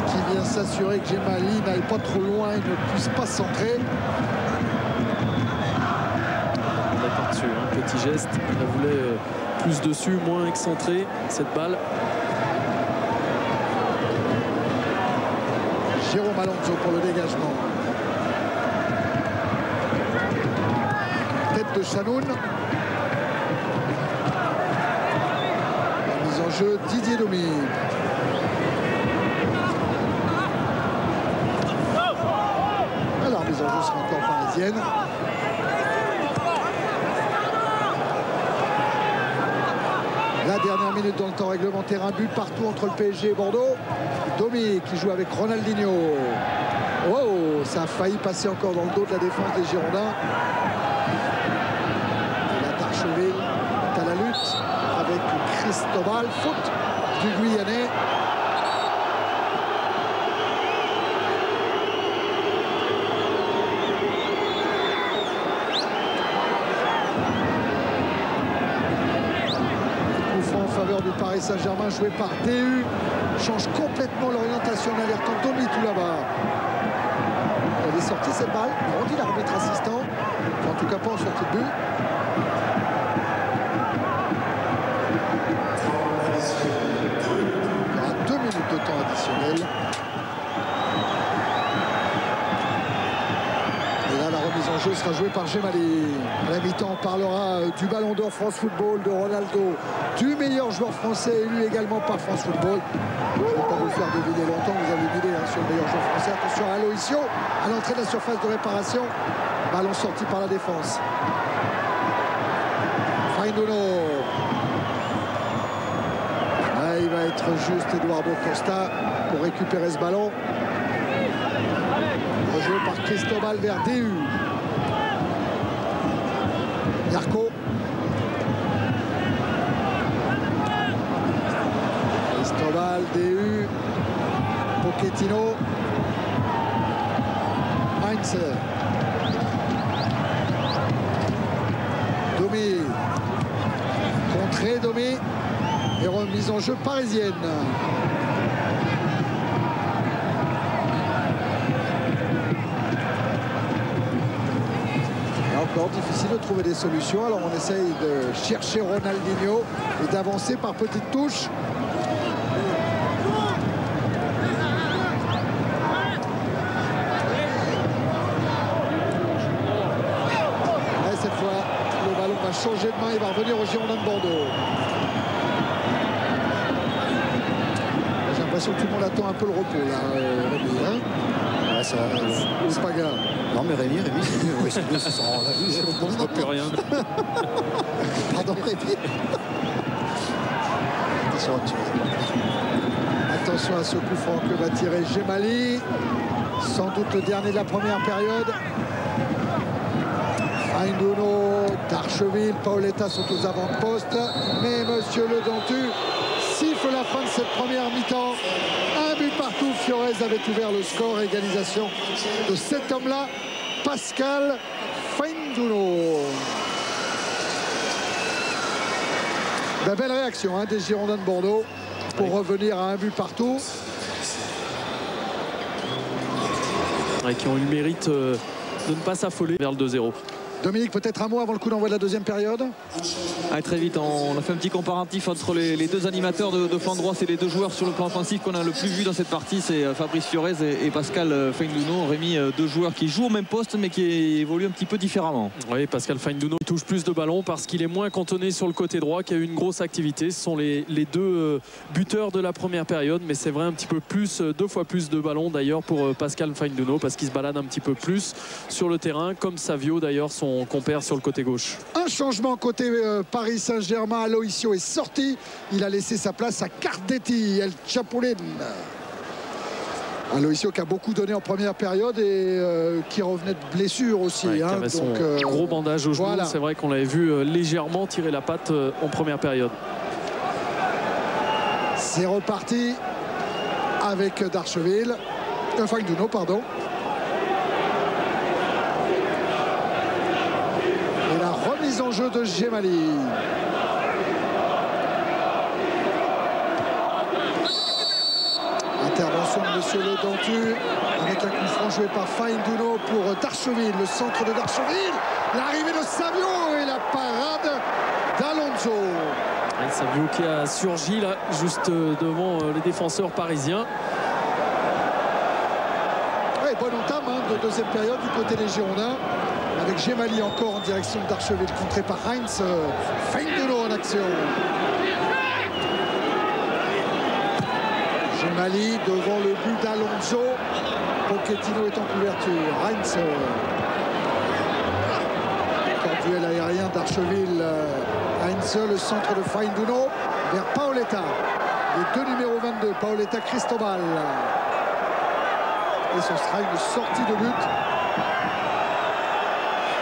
A: qui vient s'assurer que Gemali n'aille pas trop loin et ne puisse pas centrer.
B: On est par-dessus, hein. Petit geste. Il voulait plus dessus, moins excentré cette balle.
A: Jérôme Alonso pour le dégagement. Tête de Chanoun. La mise en jeu, Didier Domi. Alors, mise en jeu sera encore parisienne. La dernière minute dans le temps réglementaire, un but partout entre le PSG et Bordeaux. Domi qui joue avec Ronaldinho. Oh, ça a failli passer encore dans le dos de la défense des Girondins. Et là, Darcheville est à la lutte avec Cristobal, faute du Guyanais. En faveur du Paris Saint-Germain, joué par DU, change complètement l'orientation en alertant Domi tout là-bas. Elle est sortie cette balle, on dit l'arbitre assistant, en tout cas pas en sortie de but. Il y aura 2 minutes de temps additionnel. Et là, la remise en jeu sera joué par Gemali. À la mi-temps, on parlera du Ballon d'Or France Football, de Ronaldo, du meilleur joueur français élu également par France Football. Je ne vais pas vous faire deviner longtemps, vous avez une idée sur le meilleur joueur français. Attention à Aloisio, à l'entrée de la surface de réparation. Ballon sorti par la défense. Fainduno. Là, il va être juste Eduardo Costa pour récupérer ce ballon. Rejoué par Cristobal vers DU. Yarko. Cristobal, DU. Pochettino. Heinz. Domi. Contré Domi. Et remise en jeu parisienne. Encore difficile de trouver des solutions. Alors on essaye de chercher Ronaldinho et d'avancer par petites touches. Et cette fois, le ballon va changer de main. Il va revenir au Girondins de Bordeaux. J'ai l'impression que tout le monde attend un peu le repos là, Rémi, hein?
C: Ouais, ça,
A: c'est pas grave.
C: Non mais Rémi, c'est mieux. Oui, c'est mieux, c'est
B: On ne voit plus rien.
C: Pardon Rémi.
A: Attention à ce coup franc que va tirer Gemali. Sans doute le dernier de la première période. Fainduno, Darcheville, Paoletta sont aux avant-postes. Mais Monsieur Le Dentu siffle la fin de cette première mi-temps. Un but partout. Fiorez avait ouvert le score. Égalisation de cet homme-là, Pascal Fainduno. Ben, belle réaction des Girondins de Bordeaux pour revenir à un but partout.
B: Ouais, qui ont eu le mérite de ne pas s'affoler vers le 2-0.
A: Dominique, peut-être un mot avant le coup d'envoi de la deuxième période.
E: Allez, très vite, on a fait un petit comparatif entre les deux animateurs de flanc droit. C'est les deux joueurs sur le plan offensif qu'on a le plus vu dans cette partie. C'est Fabrice Fiorez et Pascal Fainduno. Rémi, deux joueurs qui jouent au même poste mais qui évoluent un petit peu différemment. Oui, Pascal Fainduno touche plus de ballons parce qu'il est moins cantonné sur le côté droit, qui a eu une grosse activité. Ce sont les deux buteurs de la première période, mais c'est vrai un petit peu plus, 2 fois plus de ballons d'ailleurs pour Pascal Fainduno parce qu'il se balade un petit peu plus sur le terrain, comme Savio d'ailleurs, son compère sur le côté gauche.
A: Un changement côté Paris Saint-Germain. Aloisio est sorti. Il a laissé sa place à Cardetti, El Chapulin. Aloisio qui a beaucoup donné en première période et qui revenait de blessure aussi.
B: Ouais, qui avait son gros bandage au genou. Voilà. C'est vrai qu'on l'avait vu légèrement tirer la patte en première période.
A: C'est reparti avec Darcheville. Fainduno, pardon. Remise en jeu de Gemali. Intervention de Monsieur Le Dentu avec un coup franc joué par Fainduno pour Darcheville, le centre de Darcheville, l'arrivée de Savio et la parade d'Alonso.
B: Savio qui a surgi là juste devant les défenseurs parisiens.
A: Ouais, bonne entame de deuxième période du côté des Girondins. Avec Gemali encore en direction de Darcheville, contré par Heinz. Fainduno en action. Gemali devant le but d'Alonso. Pochettino est en couverture. Heinz. Encore duel aérien d'Darcheville. Heinz, le centre de Fainduno vers Paoletta. Les deux numéros 22, Paoletta, Cristobal. Et ce sera une sortie de but.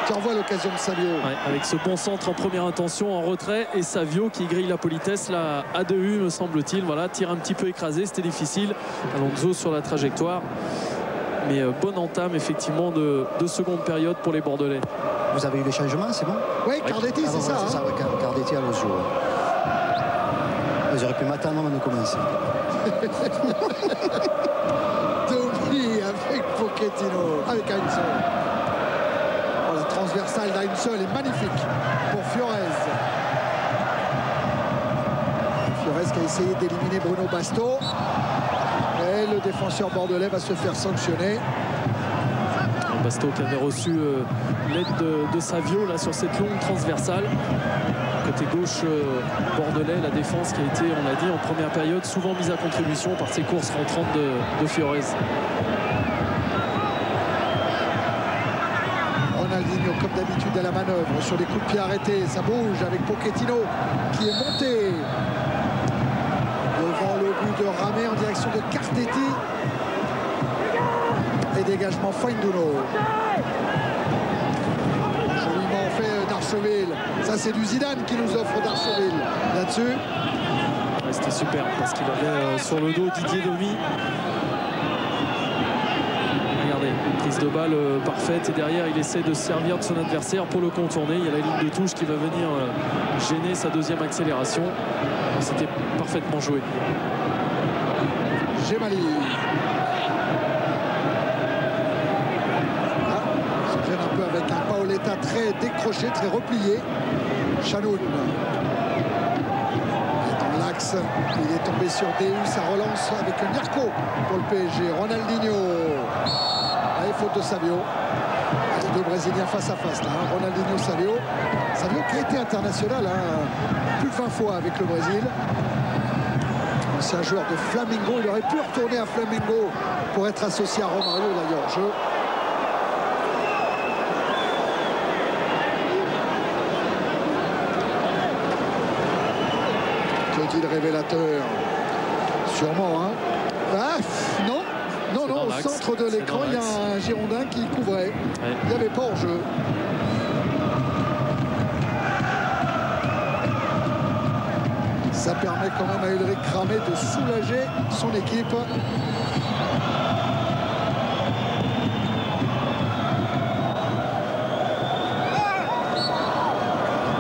A: Qui envoie l'occasion de Savio.
B: Ouais, avec ce bon centre en première intention en retrait et Savio qui grille la politesse là à 2U me semble-t-il. Voilà, tir un petit peu écrasé, c'était difficile. Alonso sur la trajectoire. Mais bonne entame effectivement de seconde période pour les Bordelais.
C: Vous avez eu les changements, c'est bon?
A: Oui, Cardetti, c'est ça.
C: C'est ça, Cardetti à Aloisio. Ils auraient pu m'attendre avant de commencer.
A: Domi avec Pochettino, avec Heinz. La transversale d'Heinz est magnifique pour Fiorez. Fiorez qui a essayé d'éliminer Bruno Basto. Et le défenseur bordelais va se faire sanctionner.
B: Basto qui avait reçu l'aide de Savio là, sur cette longue transversale. Côté gauche bordelais, la défense qui a été, on l'a dit, en première période souvent mise à contribution par ces courses rentrantes de Fiorez.
A: Ronaldinho comme d'habitude à la manœuvre sur les coups de pied arrêtés, ça bouge avec Pochettino qui est monté devant le but de Ramé en direction de Cartetti et dégagement Fainduno. Joliment fait d'Archeville, ça c'est du Zidane qui nous offre d'Archeville là-dessus.
B: Ouais, c'était super parce qu'il avait sur le dos Didier Domi. Prise de balle parfaite et derrière il essaie de se servir de son adversaire pour le contourner. Il y a la ligne de touche qui va venir gêner sa deuxième accélération. C'était parfaitement joué.
A: Gemali. Se gêne un peu avec un Paoletta très décroché, très replié. Chanoun. Dans l'axe, il est tombé sur DU, ça relance avec Nyarko pour le PSG. Ronaldinho. Allez, faute de Savio. Les deux Brésiliens face à face là, hein. Ronaldinho, Savio. Savio qui a été international plus de 20 fois avec le Brésil. C'est un joueur de Flamengo. Il aurait pu retourner à Flamengo pour être associé à Romario d'ailleurs. Que dit le révélateur? Sûrement, hein. Ah, non. Non, au centre de l'écran, il y a un Girondin qui couvrait. Ouais. Il n'y avait pas hors-jeu. Ça permet quand même à Ulrich Ramé de soulager son équipe.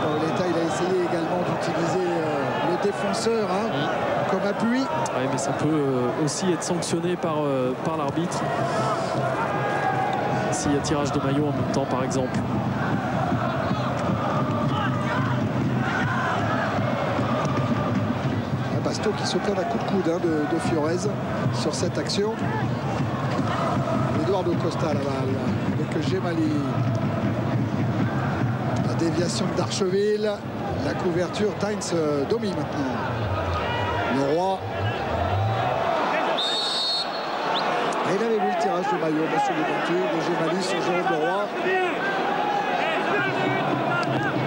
A: Paoletta, il a essayé également d'utiliser le défenseur comme appui.
B: Oui, mais ça peut aussi être sanctionné par l'arbitre. S'il y a tirage de maillot en même temps, par exemple.
A: Basto qui se plaint d'un coup de coude de Fiorez sur cette action. Eduardo Costa la balle avec Gemali. La déviation d'Archeville. La couverture Tainz Domi maintenant. Le Roi. Et il avait vu le tirage de maillot, monsieur Leventure, de Gemali sur Jérôme Leroy.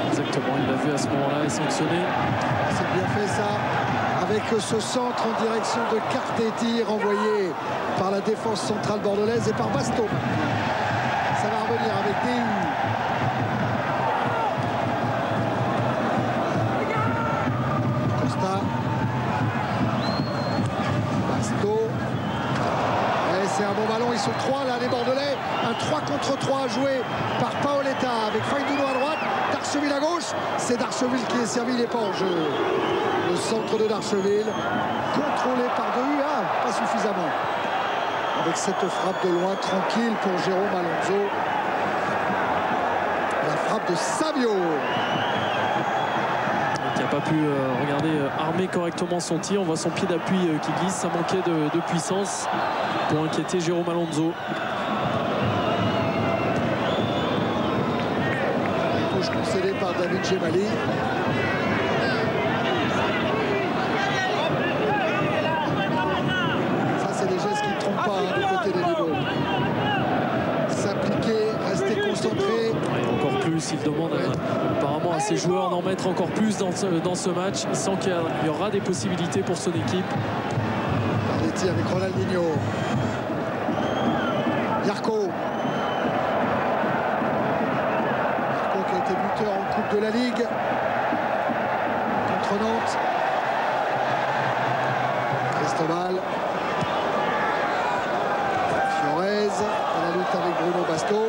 B: Exactement, il l'a vu à ce moment-là et sanctionné.
A: C'est bien fait ça, avec ce centre en direction de Cartetti, renvoyé par la défense centrale bordelaise et par Basto. Ça va revenir avec DU. Costa. Basto. C'est un bon ballon, ils sont trois là les Bordelais, un 3 contre 3 joué par Paoletta avec Fainduno à droite, Darcheville à gauche, c'est Darcheville qui est servi, il n'est pas en jeu. Le centre de Darcheville, contrôlé par DU, pas suffisamment. Avec cette frappe de loin, tranquille pour Jérôme Alonso. La frappe de Savio.
B: Qui n'a pas pu armer correctement son tir. On voit son pied d'appui qui glisse, ça manquait de puissance pour inquiéter Jérôme Alonso.
A: Touche concédée par David Gemali. Ça c'est des gestes qui ne trompent pas du côté des libéraux. S'appliquer, rester concentré.
B: Et encore plus, il demande apparemment à ses joueurs d'en mettre encore plus dans ce match. Il sent qu'il y aura des possibilités pour son équipe.
A: Carletti avec Ronaldinho. Yarko. Yarko qui a été buteur en Coupe de la Ligue contre Nantes. Cristobal. Fiorez à la lutte avec Bruno Basto.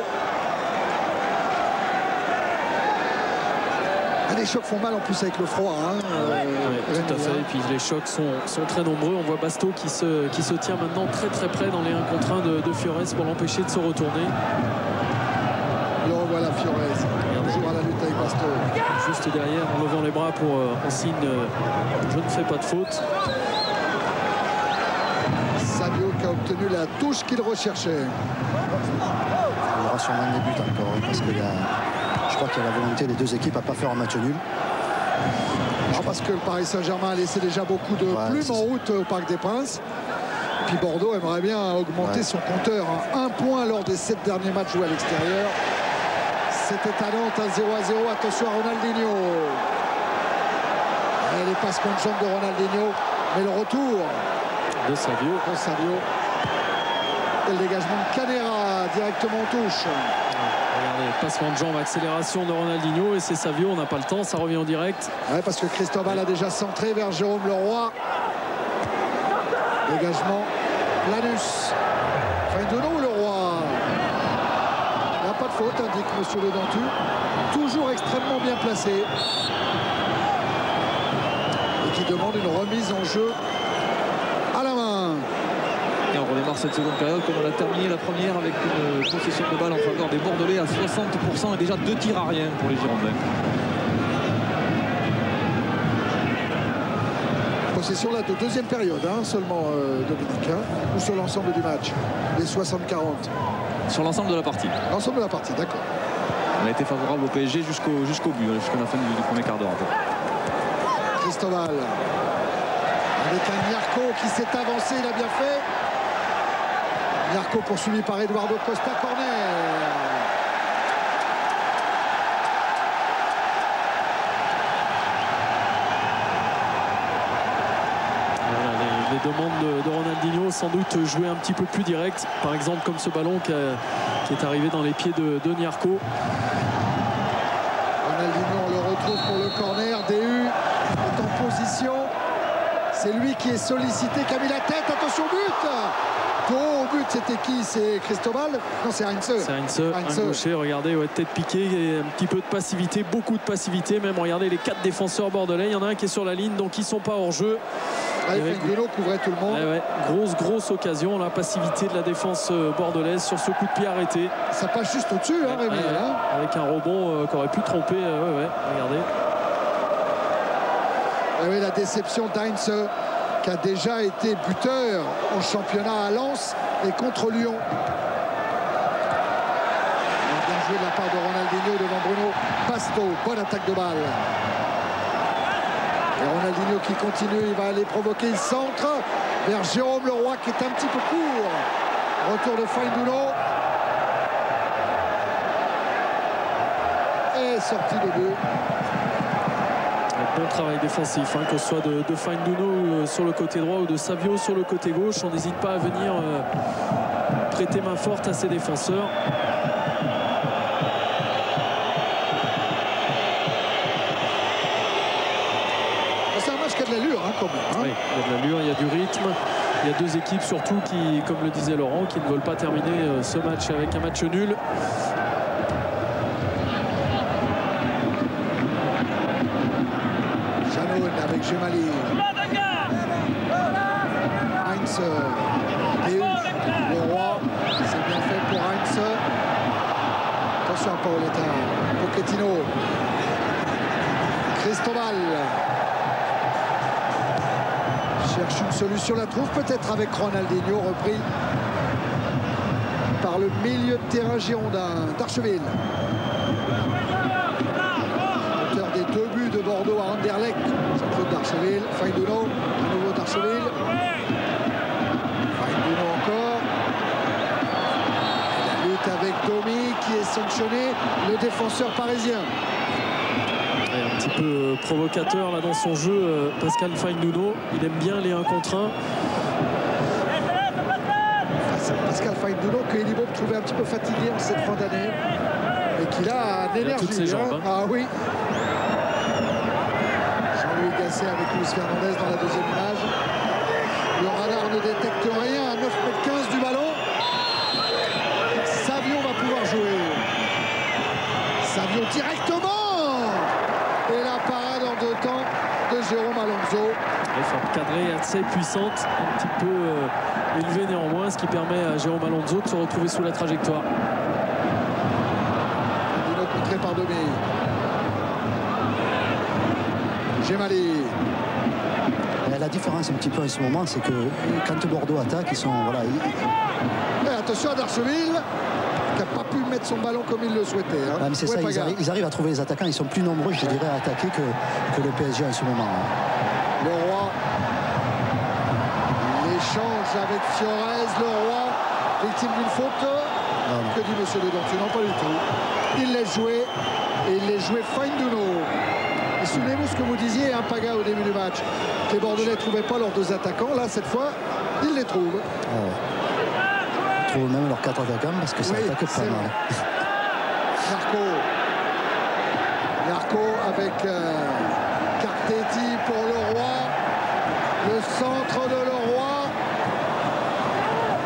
A: Les chocs font mal en plus avec le froid.
B: Tout à fait. Et puis les chocs sont très nombreux. On voit Basto qui se tient maintenant très très près dans les 1 contre 1 de Fiorez pour l'empêcher de se retourner.
A: Le revoilà Fiorez. Toujours à la lutte avec Basto.
B: Juste derrière en levant les bras pour en signe je ne fais pas de faute.
A: Savio qui a obtenu la touche qu'il recherchait.
C: aura sûrement des buts encore, parce que je crois qu'il y a la volonté des deux équipes à ne pas faire un match nul.
A: Non, parce que le Paris Saint-Germain a laissé déjà beaucoup de plumes en route au Parc des Princes. Et puis Bordeaux aimerait bien augmenter son compteur. Un point lors des 7 derniers matchs joués à l'extérieur. C'était à Nantes, 1-0-0. Attention à Ronaldinho. Et les passements de jambes de Ronaldinho. Mais le retour
B: de Savio.
A: Et le dégagement de Canera directement en touche.
B: Regardez, passement de jambes, accélération de Ronaldinho. Et c'est Savio, on n'a pas le temps, ça revient en direct.
A: Ouais, parce que Cristobal a déjà centré vers Jérôme Leroy. Dégagement. Lanus. Faindono ou Leroy? Il n'y a pas de faute, indique monsieur Le Dentu. Toujours extrêmement bien placé. Et qui demande une remise en jeu à la main.
E: Et on redémarre cette seconde période comme on a terminé la première avec une possession de balle en faveur des Bordelais à 60% et déjà 2 tirs à rien pour les Girondins.
A: Possession là de deuxième période seulement Dominique, ou sur l'ensemble du match, les 60-40.
E: Sur l'ensemble de la partie.
A: L'ensemble de la partie, d'accord.
E: On a été favorable au PSG jusqu'au but, jusqu'à la fin du premier quart d'heure.
A: Cristobal avec un Nyarko qui s'est avancé, il a bien fait. Nyarko poursuivi par Eduardo Costa, corner.
B: Les demandes de Ronaldinho sans doute jouer un petit peu plus direct, par exemple comme ce ballon qui est arrivé dans les pieds de Nyarko.
A: Ronaldinho, on le retrouve pour le corner. DU est en position, c'est lui qui est sollicité, qui a mis la tête, attention, but. Au but, c'était qui? C'est Cristobal? Non, c'est Heinze.
B: C'est Heinze, un gaucher, regardez, tête piquée, et un petit peu de passivité, beaucoup de passivité, même regardez les 4 défenseurs bordelais, il y en a un qui est sur la ligne, donc ils ne sont pas hors jeu.
A: Faindono couvrait tout le monde.
B: Grosse occasion, la passivité de la défense bordelaise sur ce coup de pied arrêté.
A: Ça passe juste au-dessus, Rémi.
B: Avec un rebond qui aurait pu tromper, regardez.
A: Oui, la déception d'Heinze, qui a déjà été buteur en championnat à Lens et contre Lyon. Bien joué de la part de Ronaldinho devant Bruno Pasto. Bonne attaque de balle. Et Ronaldinho qui continue, il va aller provoquer, il centre vers Jérôme Leroy qui est un petit peu court. Retour de Faindono. Et sortie de but.
B: Bon travail défensif, que ce soit de Faindono sur le côté droit ou de Savio sur le côté gauche. On n'hésite pas à venir prêter main forte à ses défenseurs.
A: C'est un match qui a de l'allure quand même.
B: Oui, il y a de l'allure, il y a du rythme. Il y a 2 équipes surtout qui, comme le disait Laurent, qui ne veulent pas terminer ce match avec un match nul.
A: Avec Gemali. Heinze. Leroy. C'est bien fait pour Heinze. Attention à Paoletta. Pochettino. Cristobal. Cherche une solution, la trouve peut-être avec Ronaldinho repris par le milieu de terrain girondin d'Archeville. Auteur des 2 buts de Bordeaux à Anderlecht. Jean-Claude d'Archeville, Faindono, à nouveau d'Archeville. Faindono encore. La lutte avec Domi qui est sanctionné, le défenseur parisien.
B: Un petit peu provocateur là dans son jeu, Pascal Faindono. Il aime bien les 1 contre 1.
A: Pascal Faindono que Elibo trouvait un petit peu fatigué en cette fin d'année. Et qu'il a l'énergie.
B: Toutes ses jambes.
A: Ah oui. Jean-Louis Gasset avec Luis Fernandez dans la deuxième image. Le radar ne détecte rien à 9,15 m du ballon. Savio va pouvoir jouer. Savio directement. Et la parade en 2 temps de Jérôme Alonso.
B: Frappe cadrée assez puissante, un petit peu élevée néanmoins, ce qui permet à Jérôme Alonso de se retrouver sous la trajectoire.
A: Dino contré par Domi. Gemali.
C: La différence un petit peu en ce moment, c'est que quand Bordeaux attaque, ils sont... Voilà,
A: Et attention à Darcheville. qui n'a pas pu mettre son ballon comme il le souhaitait. Hein.
C: Ouais, mais c'est ça, ils arrivent à trouver les attaquants. Ils sont plus nombreux, je dirais, à attaquer que le PSG en ce moment.
A: Le Roi. L'échange avec Fiorez. Le Roi, victime d'une faute.
C: Non.
A: Que dit monsieur Dedantu? Non, pas du tout. Il laisse jouer. Et il laisse jouer Fainduno. Et souvenez-vous ce que vous disiez, hein, Paga, au début du match. Les Bordelais ne trouvaient pas leurs 2 attaquants. Là, cette fois, ils les trouvent.
C: Ils trouvent même leurs 4 attaquants parce que ça attaque pas mal.
A: Narco avec Cartetti pour le Roi. Le centre de le Roi.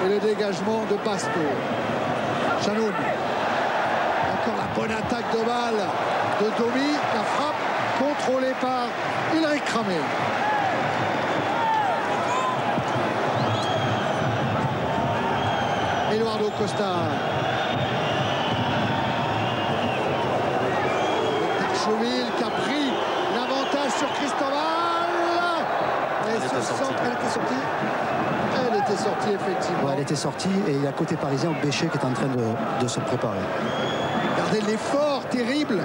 A: Et le dégagement de Basto. Chanoun. Encore la bonne attaque de balle de Domi. La frappe contrôlée par Ulrich Kramé. Eduardo Costa. Darcheville qui a pris l'avantage sur Cristobal. Et ce centre, elle était sortie. Elle était sortie, effectivement.
C: Ouais, elle était sortie et il y a côté parisien Bécher qui est en train de se préparer.
A: Regardez l'effort terrible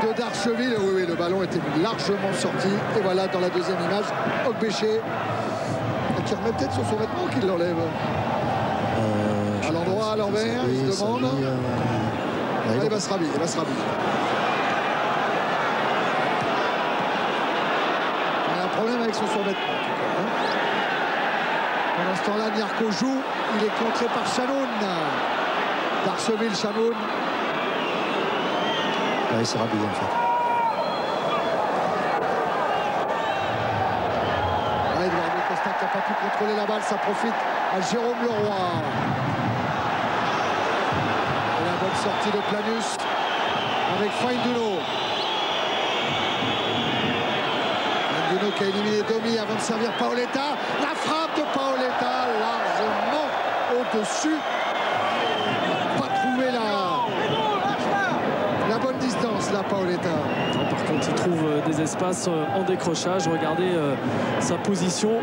A: de Darcheville. Oui, le ballon était largement sorti. Et voilà, dans la deuxième image, Bécher qui remet peut-être sur son vêtement, qui l'enlève. À l'endroit, à l'envers, il se demande. Il va se rhabiller, il va se rhabiller. Il a un problème avec son survêtement. Pendant ce temps-là, Nyarko joue. Il est contré par Chanoun. Darcheville, Chanoun.
C: Il s'est rhabillé en fait.
A: Eduardo Costa qui n'a pas pu contrôler la balle. Ça profite à Jérôme Leroy. Et la bonne sortie de Planus avec Fainduno. Fainduno qui a éliminé Domi avant de servir Paoletta. La frappe de Paoletta largement au-dessus. Pas trouvé la bonne distance là, Paoletta.
B: Par contre, il trouve des espaces en décrochage. Regardez sa position.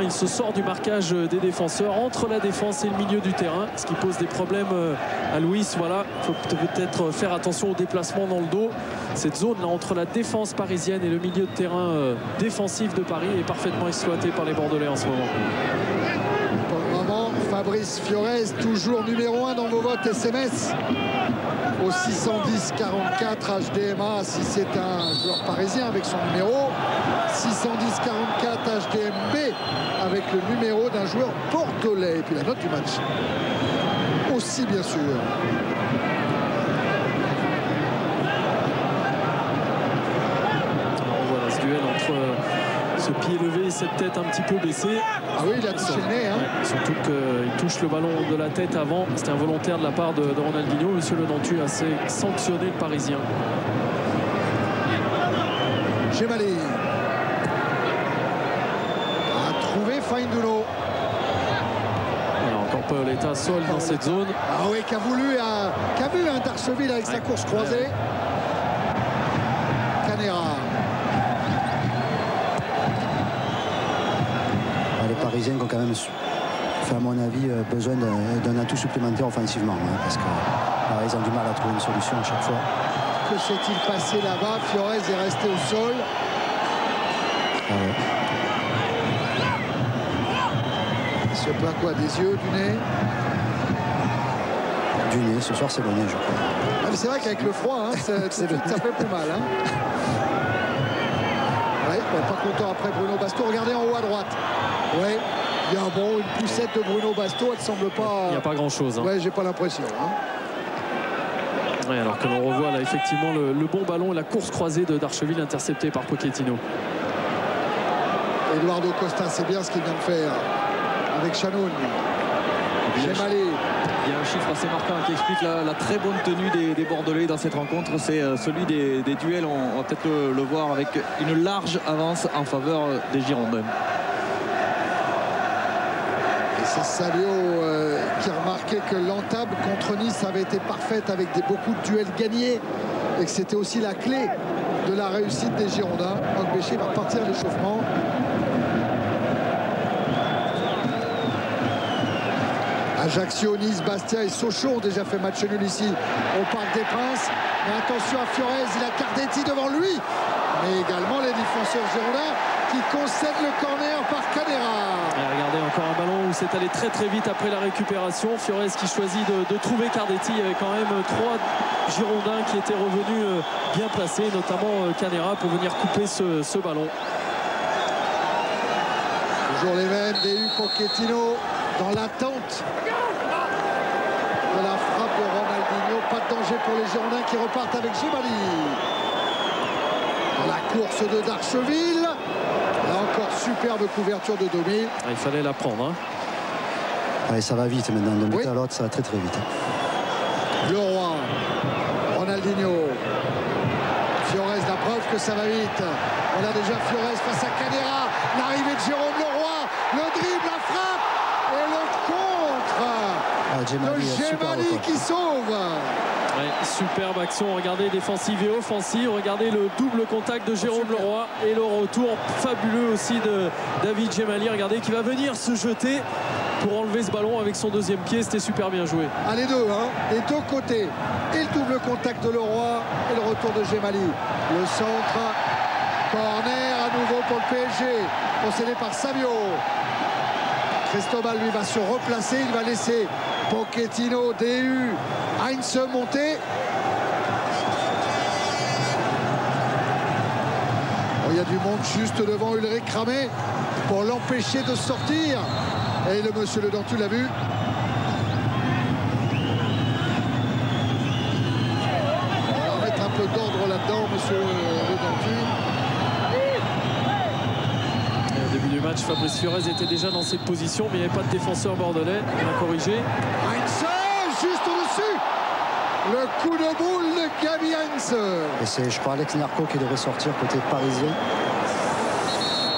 B: Il se sort du marquage des défenseurs entre la défense et le milieu du terrain, ce qui pose des problèmes à Luis. Voilà, il faut peut-être faire attention au déplacement dans le dos. Cette zone là entre la défense parisienne et le milieu de terrain défensif de Paris est parfaitement exploitée par les Bordelais en ce moment.
A: Pour le moment, Fabrice Fiorez, toujours numéro 1 dans vos votes SMS. Au 610 44 HDMA si c'est un joueur parisien avec son numéro, 610 44 HDMB avec le numéro d'un joueur bordelais. Et puis la note du match aussi, bien sûr.
B: Alors voilà ce duel entre ce pied levé et cette tête un petit peu baissée.
A: Ah oui, il a touché le nez. Hein.
B: Ouais, surtout qu'il touche le ballon de la tête avant. C'était involontaire de la part de Ronaldinho. Monsieur Le Dentu a sanctionné le Parisien.
A: Gemali a trouvé Fainduno.
B: Alors encore Paoletta seul dans cette zone.
A: Ah oui, qui a vu un Darcheville avec sa course croisée. Canera.
C: Les Parisiens qui ont quand même, à mon avis, besoin d'un atout supplémentaire offensivement. Hein, parce qu'ils ont du mal à trouver une solution à chaque fois.
A: Que s'est-il passé là-bas? Fiorez est resté au sol. Il se plaint quoi? Des yeux, du nez?
C: Du nez, ce soir c'est le nez, je crois.
A: Ah, c'est vrai qu'avec le froid, hein, ça fait plus mal. Hein. Ouais, pas content après Bruno Basto. Regardez en haut à droite. Ouais, il y a une poussette de Bruno Basto. Elle semble pas.
B: Il n'y a pas grand-chose. Hein.
A: Ouais, j'ai pas l'impression. Hein.
B: Ouais, alors que l'on revoit là effectivement le bon ballon et la course croisée de Darcheville interceptée par Pochettino.
A: Eduardo Costa, c'est bien ce qu'il vient de faire avec Chanoun. Gemali.
E: Il y a un chiffre assez marquant qui explique la très bonne tenue des Bordelais dans cette rencontre. C'est celui des duels. On va peut-être le voir avec une large avance en faveur des Girondins.
A: Et c'est Salio qui remarquait que l'entame contre Nice avait été parfaite avec beaucoup de duels gagnés et que c'était aussi la clé de la réussite des Girondins. Bécher va repartir à l'échauffement. Ajaccio, Nice, Bastia et Sochaux ont déjà fait match nul ici au Parc des Princes. Mais attention à Fiorez, il a Cardetti devant lui. Mais également les défenseurs girondins qui concèdent le corner par Canera.
B: Et regardez, encore un ballon où c'est allé très très vite après la récupération. Fiorez qui choisit de trouver Cardetti. Il y avait quand même 3 Girondins qui étaient revenus bien placés, notamment Canera, pour venir couper ce ballon.
A: Toujours les mêmes, DU Pochettino dans l'attente de la frappe de Ronaldinho. Pas de danger pour les Girondins qui repartent avec Gemali. Dans la course de Darcheville. Là encore, superbe couverture de Domi.
B: Il fallait la prendre.
C: Ouais, ça va vite maintenant, d'un but
A: Oui.
C: à l'autre, ça va très très vite.
A: Leroy, Ronaldinho. Fiorez, la preuve que ça va vite. On a déjà Fiorez face à Canera. L'arrivée de Jérôme Leroy. Le dribble, la frappe. Et le contre de Gemali qui sauve.
B: Ouais, superbe action, regardez, défensive et offensive, regardez le double contact de Jérôme Leroy et le retour fabuleux aussi de David Gemali, regardez, qui va venir se jeter pour enlever ce ballon avec son deuxième pied. C'était super bien joué.
A: Ah, les deux, les deux côtés, et le double contact de Leroy et le retour de Gemali. Le centre, corner à nouveau pour le PSG, concédé par Savio. Cristobal lui va se replacer, il va laisser Pochettino, DU, Heinz monter. Oh, il y a du monde juste devant Ulrich Ramé pour l'empêcher de sortir. Et le monsieur Le Dantu l'a vu. On va mettre un peu d'ordre là-dedans, monsieur Le Dantu.
B: Au début du match, Fabrice Fiorez était déjà dans cette position, mais il n'y avait pas de défenseur bordelais. Il a corrigé.
A: Heinz, juste au-dessus. Le coup de boule de Gabi Heinz.
C: Et c'est, je crois, Alex Narco qui devrait sortir côté parisien.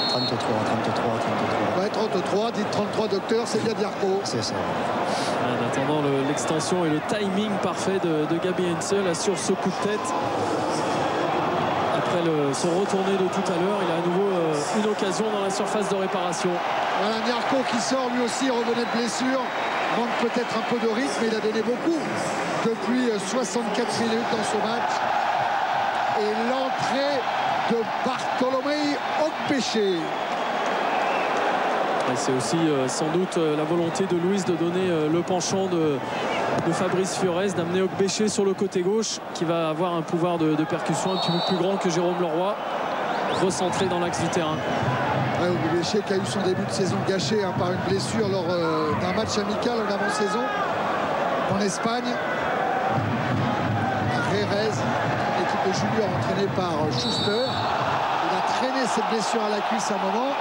C: 33.
A: Ouais, 33, dites 33 docteur, c'est bien Diarco.
C: C'est ça.
B: En attendant l'extension et le timing parfait de Gabi Heinz là, sur ce coup de tête. Après son retourné de tout à l'heure, il a à nouveau une occasion dans la surface de réparation.
A: Voilà, Diarco qui sort lui aussi, revenait de blessure. Manque peut-être un peu de rythme, mais il a donné beaucoup depuis 64 minutes dans ce match. Et l'entrée de Bartolomei Ogbeche.
B: C'est aussi sans doute la volonté de Luis de donner le penchant de Fabrice Fiorez, d'amener Ogbeche sur le côté gauche, qui va avoir un pouvoir de percussion un petit peu plus grand que Jérôme Leroy, recentré dans l'axe du terrain.
A: Ouais, Ogbeche qui a eu son début de saison gâché par une blessure lors d'un match amical en avant-saison en Espagne. Rérez, l'équipe de junior entraînée par Schuster. Il a traîné cette blessure à la cuisse à un moment.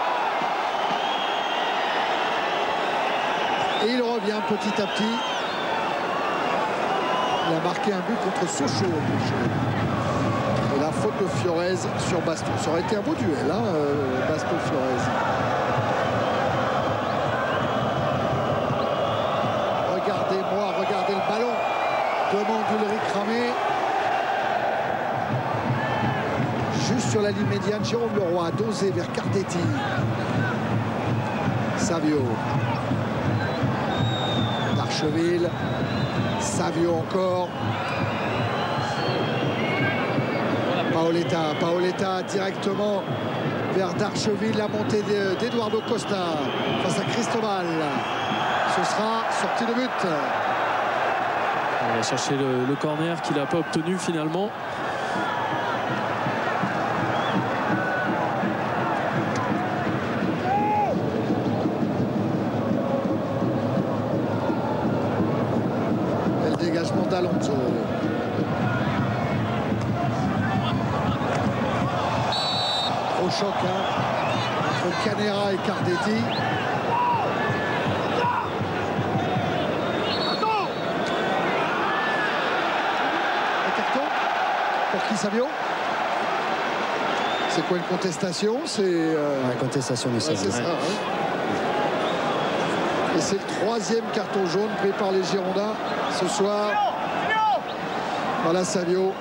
A: Et il revient petit à petit. Il a marqué un but contre Sochaux. Et la faute de Fiorez sur Baston. Ça aurait été un beau duel, Baston-Fiorez. Regardez le ballon. Demande Ulrich Ramé. Juste sur la ligne médiane, Jérôme Leroy, dosé vers Cardetti. Savio. Darcheville. Savio encore. Paoletta directement vers Darcheville. La montée d'Eduardo Costa face à Cristobal. Ce sera sortie de but.
B: On va chercher le corner qu'il n'a pas obtenu finalement.
A: Et le dégagement d'Alonso. Au choc entre Canera et Cardetti. Pour qui, Savio? C'est quoi une contestation? C'est
C: La contestation de Savio.
A: c'est ça, Et c'est le troisième carton jaune pris par les Girondins ce soir. Voilà Savio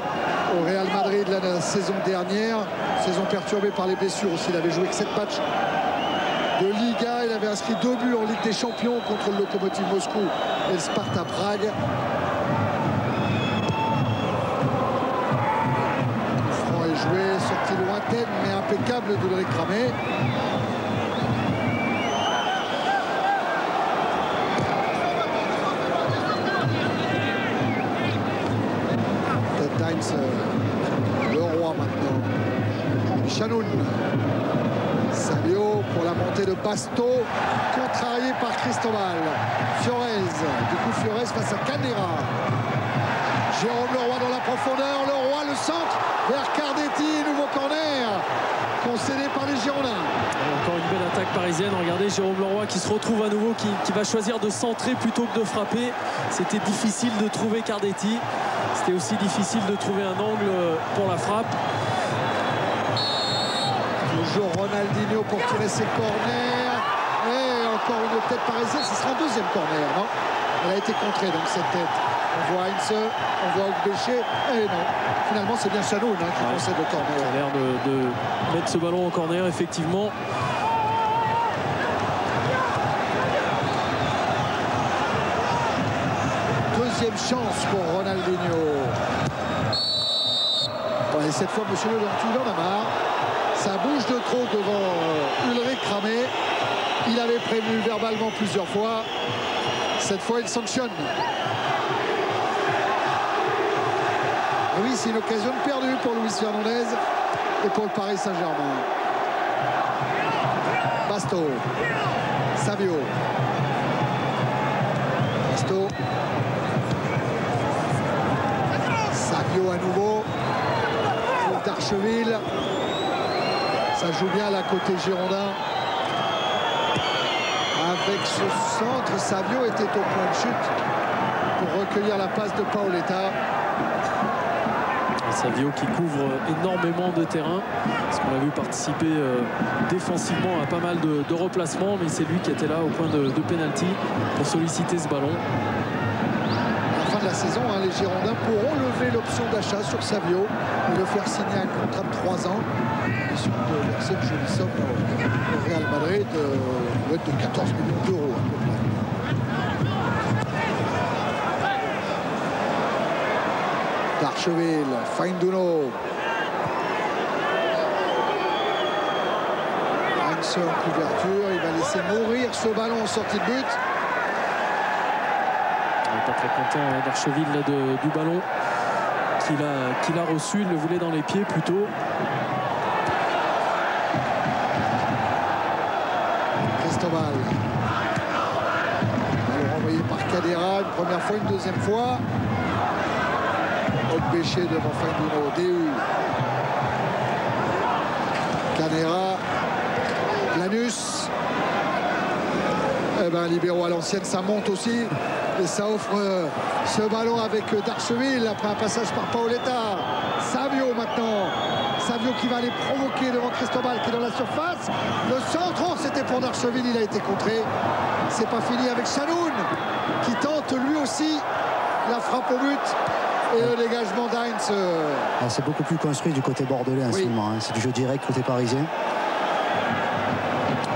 A: au Real Madrid la saison dernière. Saison perturbée par les blessures aussi. Il avait joué que 7 matchs de Liga. Il avait inscrit 2 buts en Ligue des Champions contre le Lokomotiv Moscou et le Sparta Prague. Franc est joué, sortie lointaine mais impeccable d'Ulrich Ramé. Le Roi maintenant. Chanoun. Savio pour la montée de Basto, contrarié par Cristobal. Fiorez. Du coup Fiorez face à Canera. Jérôme Leroy dans la profondeur. Leroy le centre vers Cardetti. Nouveau corner concédé par les Girondins.
B: Encore une belle attaque parisienne. Regardez Jérôme Leroy qui se retrouve à nouveau, qui va choisir de centrer plutôt que de frapper. C'était difficile de trouver Cardetti. C'était aussi difficile de trouver un angle pour la frappe.
A: Toujours Ronaldinho pour tirer ses corners. Et encore une tête parisienne. Ce sera un deuxième corner, non? Elle a été contrée, donc cette tête. On voit Heinze, on voit Ogbéché. Et non, finalement c'est bien Chanoun qui concède le corner.
B: Il a l'air de mettre ce ballon en corner, effectivement.
A: Deuxième chance pour Ronaldinho. Bon, et cette fois, monsieur Le Dantou, il en a marre. Ça bouge de trop devant Ulrich Ramé. Il avait prévenu verbalement plusieurs fois. Cette fois, il sanctionne. Et oui, c'est une occasion perdue pour Luis Fernandez et pour le Paris Saint-Germain. Basto. Savio. Basto. Savio à nouveau. D'Archeville. Ça joue bien là côté girondin. Avec ce centre, Savio était au point de chute pour recueillir la passe de Paoletta.
B: Savio qui couvre énormément de terrain, parce qu'on l'a vu participer défensivement à pas mal de replacements, mais c'est lui qui était là au point de pénalty pour solliciter ce ballon.
A: À la fin de la saison, les Girondins pourront lever l'option d'achat sur Savio et le faire signer un contrat de 3 ans. Et sur de verser une jolie somme au Real Madrid de 14 millions d'euros à peu près. D'Archeville, Fainduno. Heinze en couverture, il va laisser mourir ce ballon en sortie de but.
B: On n'est pas très content d'Archeville du ballon qu'il a reçu, il le voulait dans les pieds plutôt.
A: Cristobal. Alors envoyé par Cadera une première fois, une deuxième fois. Ogbéché devant Fainduno. DU. Canera. Lanus. Eh ben, libéraux à l'ancienne, ça monte aussi. Et ça offre ce ballon avec D'Archeville après un passage par Paoletta. Savio maintenant. Savio qui va aller provoquer devant Cristobal qui est dans la surface. Le centre, oh, c'était pour D'Archeville, il a été contré. C'est pas fini avec Chanoun qui tente lui aussi la frappe au but. Et le dégagement d'Heinze.
C: C'est beaucoup plus construit du côté bordelais en ce moment. C'est du jeu direct côté parisien.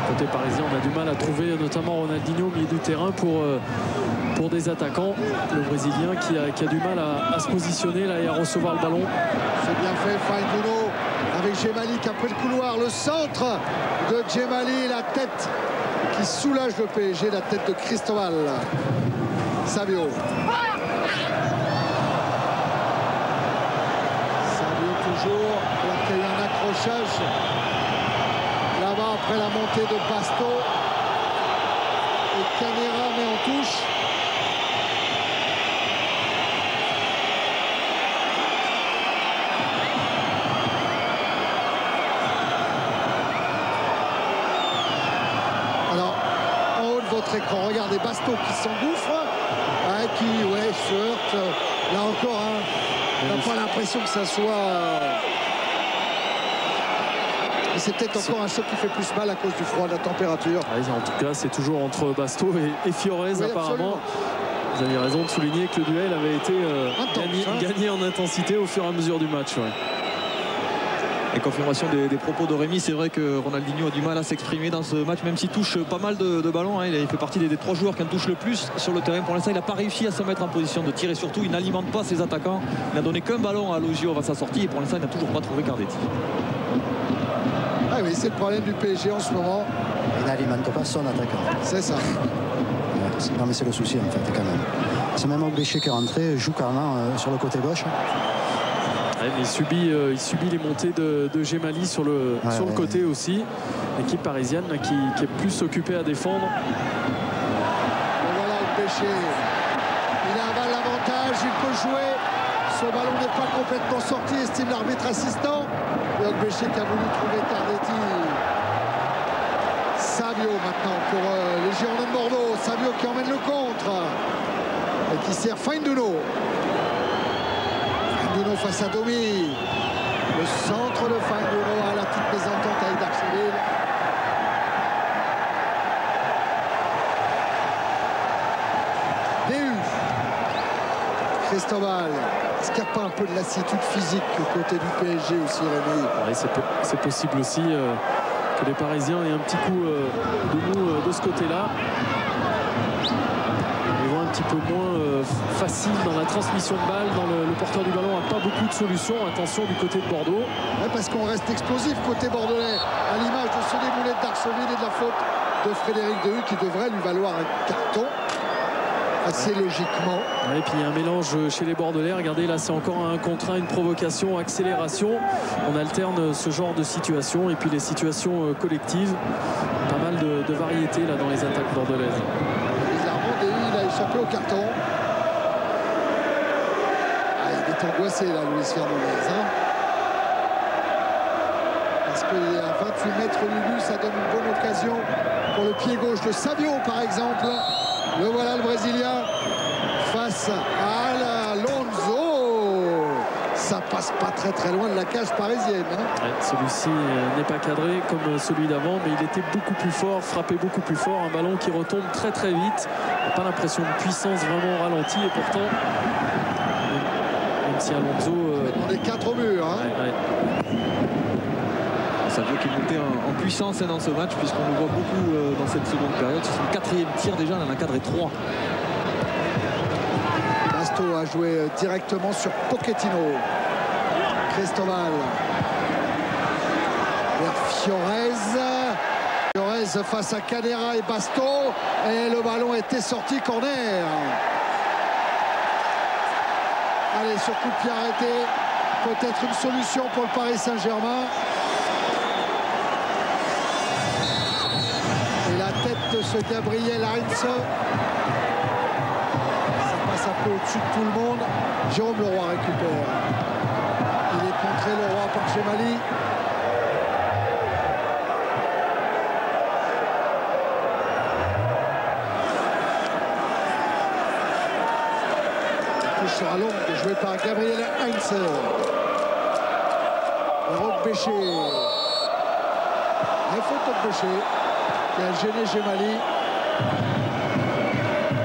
B: Côté parisien, on a du mal à trouver notamment Ronaldinho au milieu du terrain pour des attaquants. Le Brésilien qui a du mal à se positionner là et à recevoir le ballon.
A: C'est bien fait, Fainduno avec Djemali qui a pris le couloir. Le centre de Djemali, la tête qui soulage le PSG, la tête de Cristobal. Savio. Savio toujours, alors qu'il y a eu un accrochage là-bas après la montée de Basto. Et Canera met en touche. Alors, en haut de votre écran, regardez Basto qui s'engouffre, qui se heurte. Là encore, on n'a pas l'impression que ça soit... Et c'est peut-être encore un choc qui fait plus mal à cause du froid, de la température.
B: En tout cas, c'est toujours entre Basto et Fiorez, oui, apparemment. Absolument. Vous avez raison de souligner que le duel avait été gagné en intensité au fur et à mesure du match. Ouais.
E: Et confirmation des propos de Rémi, c'est vrai que Ronaldinho a du mal à s'exprimer dans ce match, même s'il touche pas mal de ballons. Hein. Il fait partie des 3 joueurs qui en touchent le plus sur le terrain. Pour l'instant, il n'a pas réussi à se mettre en position de tir et surtout, il n'alimente pas ses attaquants. Il n'a donné qu'un ballon à Logio à sa sortie et pour l'instant, il n'a toujours pas trouvé Cardetti.
A: Ah oui, c'est le problème du PSG en ce moment.
C: Il n'alimente pas son attaquant.
A: C'est ça.
C: Non, mais c'est le souci en fait, quand même. C'est même Ogbeché qui est rentré, joue carrément sur le côté gauche.
B: Ouais, mais il subit les montées de Gemali sur le côté aussi. L'équipe parisienne là, qui est plus occupée à défendre.
A: Et voilà Ogbeché. Il a l'avantage, il peut jouer. Ce ballon n'est pas complètement sorti, estime l'arbitre assistant. Et Ogbeché qui a voulu trouver Cardetti. Savio maintenant pour les Girondins de Bordeaux. Savio qui emmène le contre. Et qui sert Fainduno. Fainduno face à Domi. Le centre de Fainduno à la petite mésentente avec Darcheville. DU. Cristobal. Est-ce qu'il n'y a pas un peu de lassitude physique du côté du PSG aussi, Rémi?
B: Ouais, c'est possible aussi que les Parisiens aient un petit coup de mou de ce côté-là. Ils vont un petit peu moins facile dans la transmission de balle. Dans le porteur du ballon n'a pas beaucoup de solutions. Attention du côté de Bordeaux.
A: Ouais, parce qu'on reste explosif côté bordelais, à l'image de ce déboulé de Darcheville et de la faute de Frédéric Dehu qui devrait lui valoir un carton. Assez logiquement.
B: Et puis il y a un mélange chez les Bordelais. Regardez, là c'est encore un contre 1, une provocation, accélération. On alterne ce genre de situation et puis les situations collectives. Pas mal de variété là dans les attaques bordelaises.
A: Bizarrement, Dehu, il a échappé au carton. Ah, il est angoissé là, Luis Fernandez. Hein, parce qu'il est à 28 mètres du but, ça donne une bonne occasion pour le pied gauche de Savio par exemple. Le voilà le Brésilien face à Alonso. Ça passe pas très loin de la cage parisienne. Hein.
B: Ouais, celui-ci n'est pas cadré comme celui d'avant, mais il était beaucoup plus fort, frappé beaucoup plus fort. Un ballon qui retombe très vite. On n'a pas l'impression de puissance vraiment ralentie et pourtant, même si Alonso...
A: On est 4 au mur. Hein.
B: Ouais.
E: Savio qui est monté en puissance dans ce match puisqu'on le voit beaucoup dans cette seconde période. C'est son 4e tir déjà, on en a cadré 3.
A: Basto a joué directement sur Pochettino. Cristobal vers Fiorez face à Cadera et Basto et le ballon était sorti corner. Allez, sur coup de pied arrêté, peut-être une solution pour le Paris Saint-Germain. Et la tête de ce Gabriel Heinze, ça passe un peu au-dessus de tout le monde. Jérôme Leroy récupère. Il est contré, Leroy, par Gemali. Touche sera longue, joué par Gabriel Heinze. Ogbeché. La faute d'Ogbeché qui a gêné Gemali.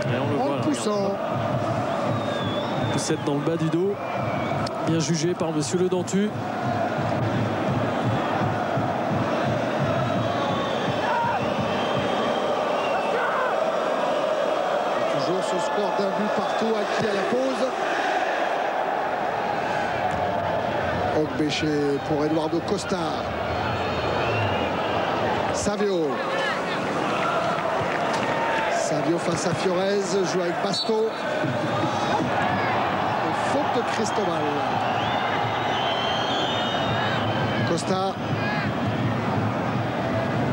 B: Et on le voit,
A: poussant.
B: Poussette dans le bas du dos. Bien jugé par monsieur Le Dentu.
A: Toujours ce score d'un but partout acquis à la pause. Ogbeché pour Eduardo Costa. Savio face à Fiorez, joue avec Basto. Et faute de Cristobal. Costa.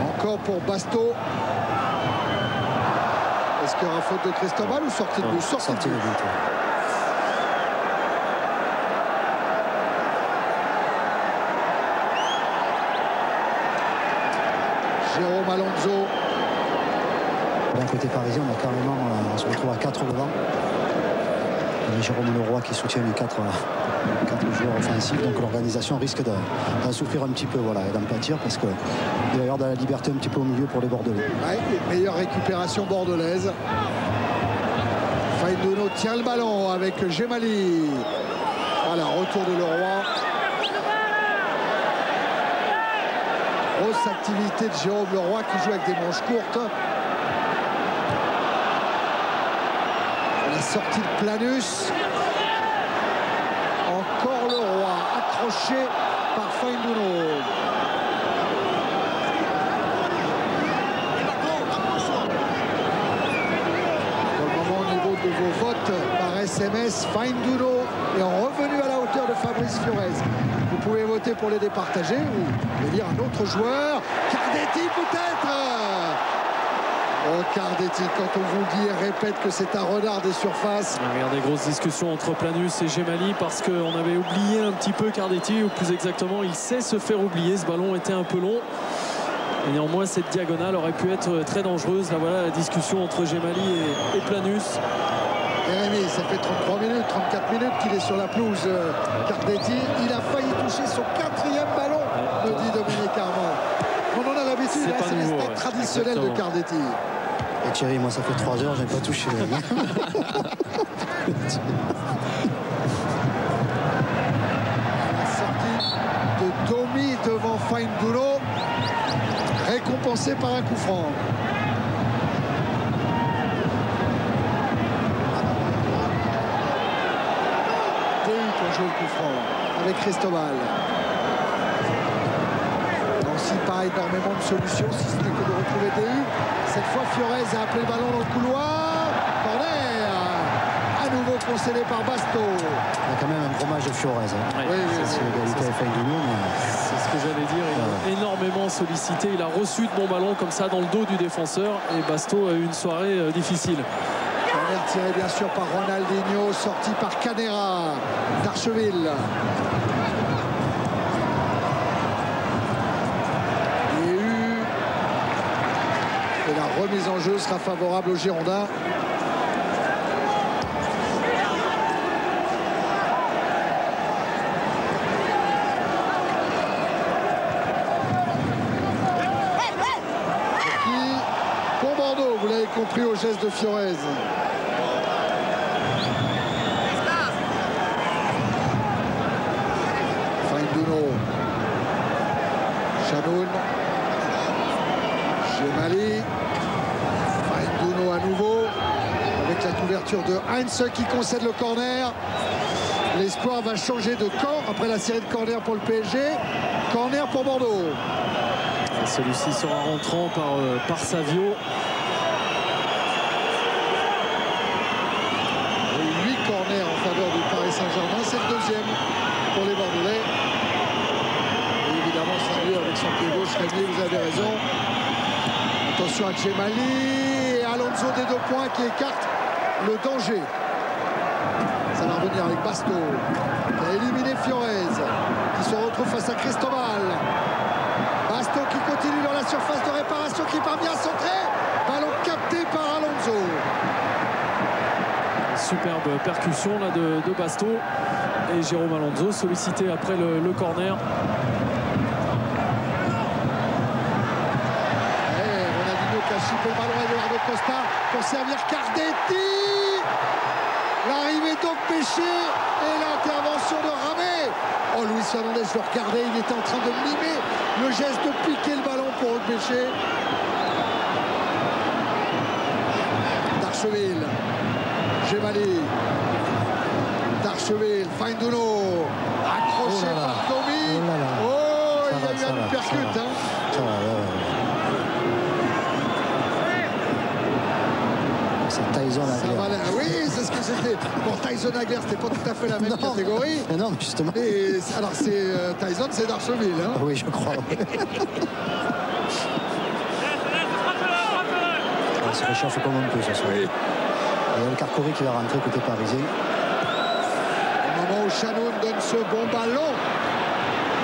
A: Encore pour Basto. Est-ce qu'il y aura faute de Cristobal ou sortie de but? Sortie de but. Jérôme Alonso.
C: D'un côté parisien, on a carrément, on se retrouve à 4 devant. Et Jérôme Leroy qui soutient les 4 joueurs offensifs. Donc l'organisation risque d'en souffrir un petit peu, voilà, et d'en pâtir parce qu'il va y avoir de la liberté un petit peu au milieu pour les Bordelais.
A: Ouais, une meilleure récupération bordelaise. Fainduno tient le ballon avec Gemali. Voilà, retour de Leroy. Grosse activité de Jérôme Leroy qui joue avec des manches courtes. La sortie de Planus. Encore Leroy accroché par Fainduno. Pour le moment, au niveau de vos votes par SMS, Fainduno est revenu à la hauteur de Fabrice Fiorez. Vous pouvez voter pour les départager ou dire un autre joueur. Cardetti peut-être. Oh, Cardetti, quand on vous dit et répète que c'est un renard des surfaces.
B: Regardez, grosse discussion entre Planus et Gemali parce qu'on avait oublié un petit peu Cardetti, ou plus exactement, il sait se faire oublier. Ce ballon était un peu long. Et néanmoins, cette diagonale aurait pu être très dangereuse. Là, voilà la discussion entre Gemali et Planus.
A: Jérémy, ça fait 33 minutes, 34 minutes qu'il est sur la pelouse. Cardetti, il a failli toucher son 4e ballon, me dit Dominique Armand. On en a l'habitude, c'est les stats traditionnels de Cardetti.
C: Et Thierry, moi ça fait 3 heures, je n'ai pas touché.
A: La sortie de Domi devant Fainduno, récompensé par un coup franc. Pour jouer le coup franc avec Cristobal. Nancy pas énormément de solutions si ce n'est que de retrouver DU. Cette fois Fiorez a appelé le ballon dans le couloir. Corner à nouveau concédé par Basto.
C: Il y a quand même un gros match de Fiorez.
B: Ouais,
A: oui,
C: C'est l'égalité avec Fainduno.
B: c'est ce que j'allais dire. Il a énormément sollicité. Il a reçu de bons ballons comme ça dans le dos du défenseur. Et Basto a eu une soirée difficile.
A: Corner tiré bien sûr par Ronaldinho, sorti par Canera d'Archeville. Et la remise en jeu sera favorable aux Girondins. Pour Bordeaux, vous l'avez compris au geste de Fiorez. Fainduno. Chanoun. Gemali. Fainduno à nouveau. Avec la couverture de Heinz qui concède le corner. L'espoir va changer de camp après la série de corners pour le PSG. Corner pour Bordeaux.
B: Celui-ci sera rentrant par Savio.
A: Et 8 corners en faveur du Paris Saint-Germain. C'est le deuxième pour les Bordelais. Et évidemment, Savio avec son pied gauche. Rémi, vous avez raison. Attention à Gemali et Alonso des 2 points qui écarte le danger. Ça va revenir avec Basto qui a éliminé Fiorez, qui se retrouve face à Cristobal. Basto qui continue dans la surface de réparation, qui parvient à centrer. Ballon capté par Alonso.
B: Superbe percussion là de Basto. Et Jérôme Alonso sollicité après le corner.
A: Ronaldinho qui a chipé le ballon à Eduardo Costa pour servir Cardetti. L'arrivée d'Okbéché et l'intervention de Ramé. Oh, Luis Fernandez, je le regardais, il était en train de mimer le geste de piquer le ballon pour Okbéché. D'Archeville. Gemali. D'Archeville. Fainduno. Accroché par Domi. Oh, il y a eu un percute.
C: C'est Tyson Agler.
A: Oui, c'est ce que c'était. Bon, Tyson Agler, c'était pas tout à fait la même catégorie.
C: Mais non, justement.
A: Et, alors, c'est Tyson, c'est d'Archeville. Hein.
C: Oui, je crois. On se réchauffe comme on peut ce soir.
A: Oui.
C: Il y a le Carcori qui va rentrer côté parisien.
A: Au moment où Chanoun donne ce bon ballon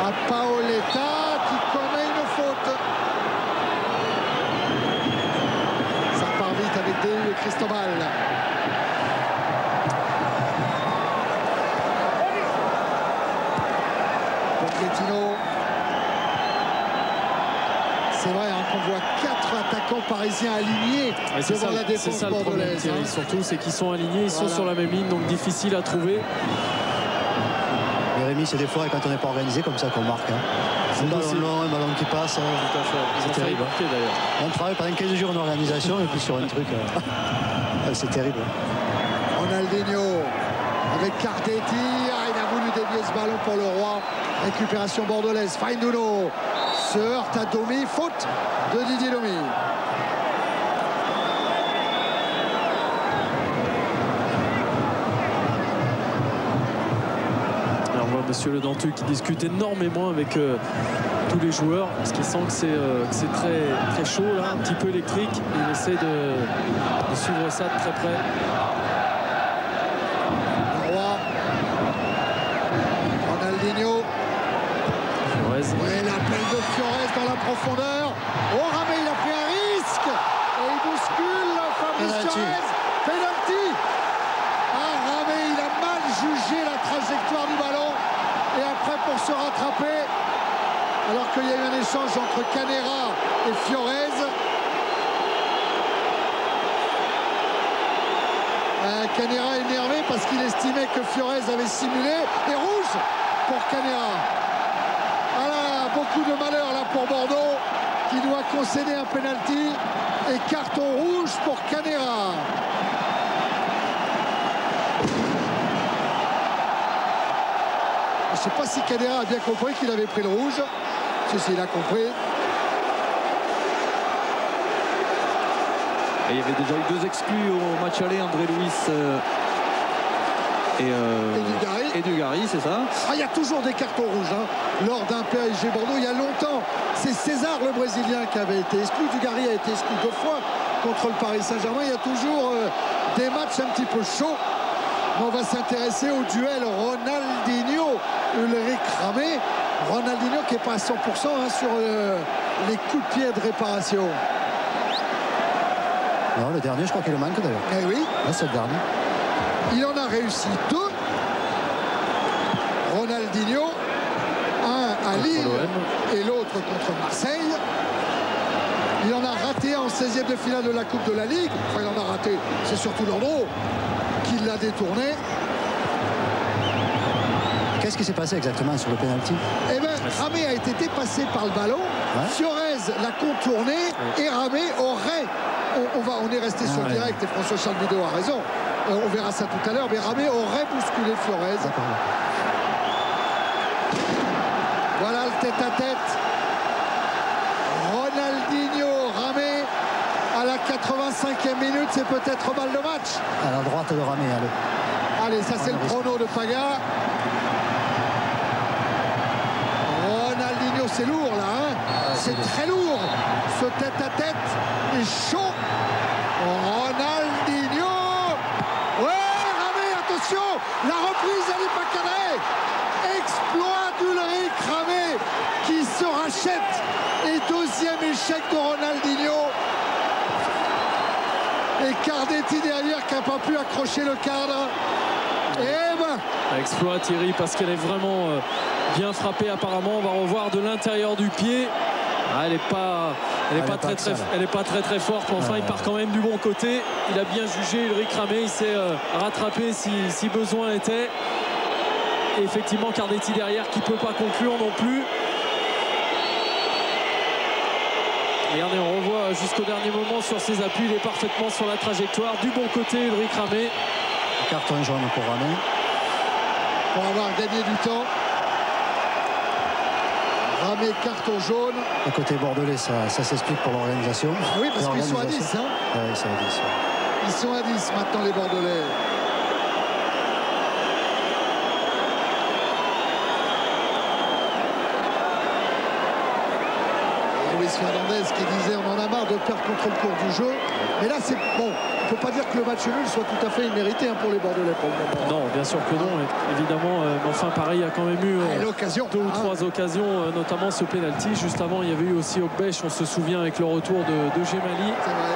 A: à Paoletta qui commet une faute. Ça part vite avec DU et Cristobal. Pochettino. C'est vrai hein, qu'on voit 4 attaquants parisiens alignés devant la défense
B: c'est ça le problème,
A: bordelaise.
B: Thierry. Surtout, c'est qu'ils sont alignés, ils sont sur la même ligne, donc difficile à trouver.
C: Il y Rémi, c'est des fois quand on n'est pas organisé comme ça qu'on marque. Hein. Un ballon long, un ballon qui passe.
B: C'est terrible. D'ailleurs.
C: On travaille pendant 15 jours en organisation et puis sur un truc, c'est terrible.
A: Ronaldinho avec Cardetti. Il a voulu dévier ce ballon pour le Roi. Récupération bordelaise. Fainduno se heurte à Domi. Faute de Didier Domi.
B: Monsieur Le Dantu qui discute énormément avec tous les joueurs parce qu'il sent que c'est très, très chaud là, un petit peu électrique. Il essaie de suivre ça de très près.
A: Roi. Ronaldinho.
B: Fiorez.
A: Et l'appel de Fiorez dans la profondeur. Oh, Ramé, il a pris un risque et il bouscule Fabrice Fiorez. Penalty. Ramé, il a mal jugé la trajectoire du ballon. Et après, pour se rattraper, alors qu'il y a eu un échange entre Canera et Fiorez. Canera énervé parce qu'il estimait que Fiorez avait simulé. Et rouge pour Canera. Voilà, beaucoup de malheur là pour Bordeaux qui doit concéder un penalty. Et carton rouge pour Canera. Je ne sais pas si Canera a bien compris qu'il avait pris le rouge. Si, il a compris.
E: Et il y avait déjà eu 2 exclus au match aller, André Luis et Dugarry, c'est ça.
A: Il y a toujours des cartons rouges lors d'un PSG Bordeaux. Il y a longtemps, c'est César le Brésilien qui avait été exclu. Dugarry a été exclu 2 fois contre le Paris Saint-Germain. Il y a toujours des matchs un petit peu chauds. On va s'intéresser au duel Ronaldinho-Ulrich Ramé. Ronaldinho qui n'est pas à 100% sur les coups de pied de réparation.
C: Non, le dernier, je crois qu'il le manque d'ailleurs.
A: Eh oui.
C: Là, c'est le dernier.
A: Il en a réussi 2. Ronaldinho, un à Lille et l'autre contre Marseille. Il en a raté en 16e de finale de la Coupe de la Ligue. Enfin, il en a raté. C'est surtout Landreau qui l'a détourné.
C: Qu'est-ce qui s'est passé exactement sur le penalty?
A: Eh bien, Ramé a été dépassé par le ballon. Ouais. Fiorez l'a contourné et Ramé aurait... On est resté sur le direct et François Charles Bidot a raison. On verra ça tout à l'heure. Mais Ramé aurait bousculé Fiorez. Voilà le tête-à-tête. Ronaldinho, Ramé à la 85e minute. C'est peut-être balle de match.
C: À la droite de Ramé.
A: Allez, ça c'est le chrono de Paga. Ronaldinho, c'est lourd là. C'est très lourd. Ce tête-à-tête est chaud. Ronaldinho. Ouais, Ramé, attention. La reprise, elle n'est pas cadrée. Exploit d'Ulrich Ramé qui se rachète. Et 2e échec de Ronaldinho. Et Cardetti derrière qui n'a pas pu accrocher le cadre. Et ben.
B: Exploit Thierry parce qu'elle est vraiment bien frappée apparemment. On va revoir de l'intérieur du pied. Elle n'est pas très forte, mais enfin il part quand même du bon côté. Il a bien jugé Ulrich Ramé, il s'est rattrapé si besoin était. Et effectivement Cardetti derrière qui ne peut pas conclure non plus. Regardez, on revoit jusqu'au dernier moment sur ses appuis, il est parfaitement sur la trajectoire. Du bon côté Ulrich Ramé.
C: Carton jaune pour Ramé.
A: Pour avoir gagné du temps. Ramé, carton jaune.
C: Le côté bordelais, ça s'explique pour l'organisation.
A: Oui, parce qu'ils sont à 10.
C: Oui, ils sont à 10.
A: Ils sont à 10 maintenant, les Bordelais. Luis Fernandez qui disait on en a marre de perdre contre le cours du jeu. Mais là, c'est bon. On ne peut pas dire que le match nul soit tout à fait immérité pour les Bordelais pour le moment.
B: Non, bien sûr que non, évidemment. Mais enfin, pareil, il y a quand même eu 2 ou 3 occasions, notamment ce penalty. Juste avant, il y avait eu aussi Okbech, on se souvient, avec le retour de Gemali.
A: C'est vrai.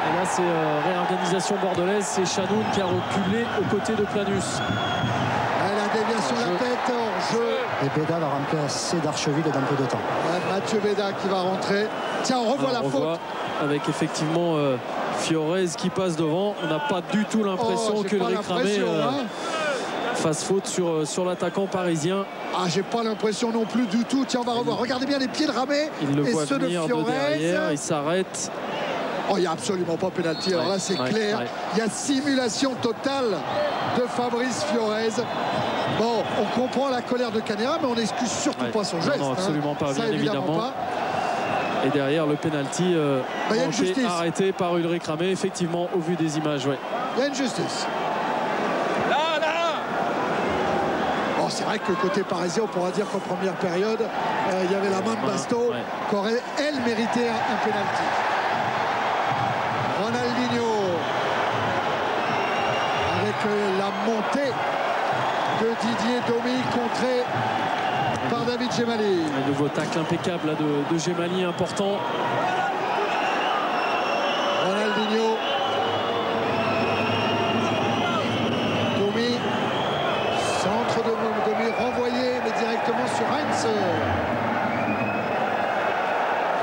B: Et là, c'est réorganisation bordelaise. C'est Chanoun qui a reculé aux côtés de Planus.
A: La déviation de la tête hors jeu.
C: Et Béda va remplacer d'Archeville dans peu de temps.
A: Mathieu Béda qui va rentrer. Tiens, on revoit la faute.
B: Avec effectivement Fiorez qui passe devant. On n'a pas du tout l'impression que Ulrich Ramé fasse faute sur l'attaquant parisien.
A: Ah, j'ai pas l'impression non plus du tout. Tiens, on va revoir. Regardez bien les pieds de Ramé
B: et
A: ceux de Fiorez.
B: Derrière, il s'arrête.
A: Oh, il n'y a absolument pas pénalty. Alors là, c'est clair. Il y a simulation totale de Fabrice Fiorez. Bon, on comprend la colère de Canera, mais on n'excuse surtout pas son geste.
B: Non, absolument pas,
A: ça,
B: bien évidemment. Pas. Et derrière, le pénalty arrêté par Ulrich Ramé, effectivement, au vu des images.
A: Il y a une justice. Bon, c'est vrai que côté parisien, on pourra dire qu'en première période, il y avait la main de Basto qui aurait, elle, mérité un pénalty. Ronaldinho avec la montée de Didier Domi contré par David Gemali.
B: Un nouveau tacle impeccable là, de Gemali, important.
A: Ronaldinho. Domi. Centre de Domi renvoyé, mais directement sur Heinz.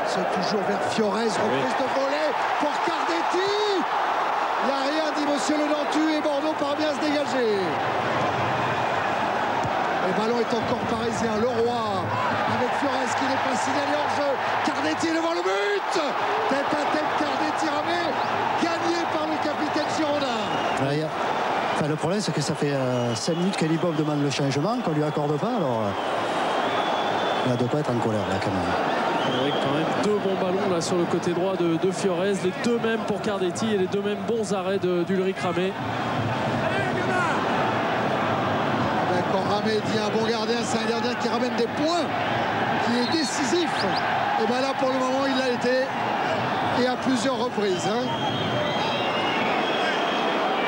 A: C'est toujours vers Fiorez. Reprise de volet pour Cardetti. Il n'y a rien dit monsieur Le Dantu et Bordeaux parvient à se dégager. Le ballon est encore parisien. Leroy avec Fiorez qui n'est pas signalé hors jeu. Cardetti est devant le but. Tête à tête, Cardetti Ramé, gagné par le capitaine girondin.
C: Enfin, le problème, c'est que ça fait 5 minutes qu'Elibov demande le changement, qu'on ne lui accorde pas. Alors, il a de quoi être en colère là quand même.
B: Avec quand même 2 bons ballons là sur le côté droit de Fiorez, les 2 mêmes pour Cardetti et les 2 mêmes bons arrêts d'Ulrich Ramé.
A: Quand Ramé dit un bon gardien, c'est un gardien qui ramène des points, qui est décisif. Et bien là pour le moment il l'a été et à plusieurs reprises.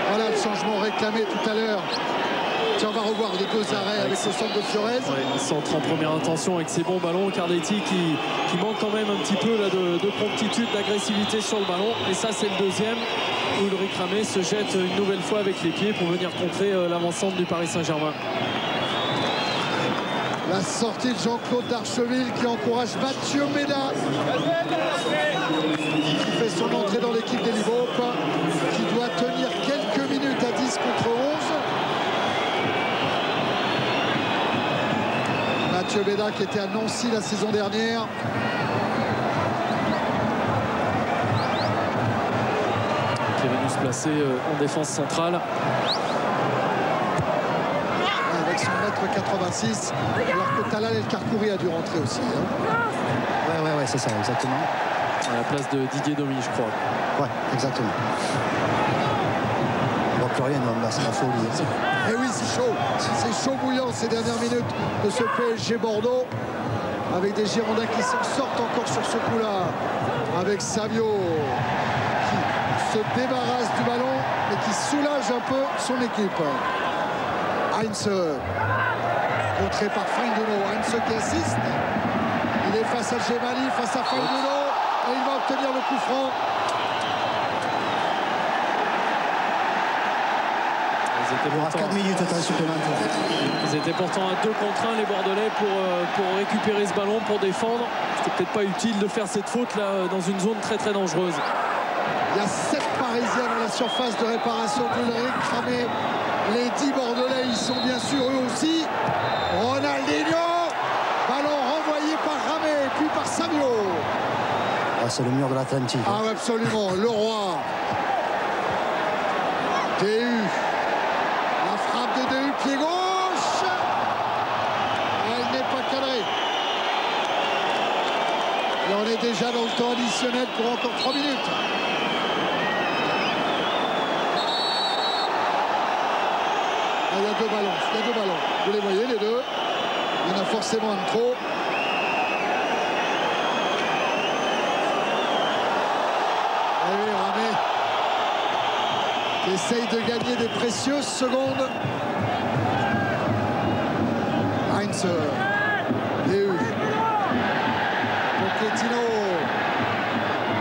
A: Voilà le changement réclamé tout à l'heure. Tiens, on va revoir les 2 arrêts avec le centre de Fiorez.
B: Il centre en première intention avec ses bons ballons. Cardetti qui manque quand même un petit peu là, de promptitude, d'agressivité sur le ballon. Et ça, c'est le deuxième où Ulrich Ramé se jette une nouvelle fois avec les pieds pour venir contrer l'avancante du Paris Saint-Germain.
A: La sortie de Jean-Claude Darcheville qui encourage Mathieu Méda qui fait son entrée dans l'équipe des Livop, qui doit tenir quelques minutes à 10 contre 11. Mathieu Méda qui était à Nancy la saison dernière.
B: Qui est venu se placer en défense centrale.
A: Avec son mètre 86, alors que Talal El Karkouri a dû rentrer aussi.
C: Ouais, c'est ça, exactement.
B: À la place de Didier Domi, je crois.
C: Ouais, exactement. On voit plus rien, là, c'est la folie.
A: Et oui, c'est chaud bouillant ces dernières minutes de ce PSG Bordeaux, avec des Girondins qui s'en sortent encore sur ce coup-là, avec Savio qui se débarrasse du ballon et qui soulage un peu son équipe. Heinz contré par Fainduno. Heinz qui assiste. Il est face à Gemali, face à Fainduno et il va obtenir le coup franc.
C: Il aura 4 minutes de temps supplémentaire.
B: Ils étaient pourtant à 2 contre 1 les Bordelais pour récupérer ce ballon, pour défendre. C'était peut-être pas utile de faire cette faute là dans une zone très très dangereuse.
A: Il y a 7 Parisiens dans la surface de réparation d'Ulrich Ramé. Les 10 Bordelais, ils sont bien sûr eux aussi. Ronaldinho, ballon renvoyé par Ramé, puis par Savio.
C: Ah, c'est le mur de l'Atlantique.
A: Ah oui, absolument, Leroy. DU. La frappe de DU, pied gauche. Elle n'est pas cadrée. Et on est déjà dans le temps additionnel pour encore 3 minutes. Il y a 2 ballons, vous les voyez les 2, il y en a forcément un de trop. Et oui, Ramé qui essaye de gagner des précieuses secondes. Heinz, DU, Pochettino,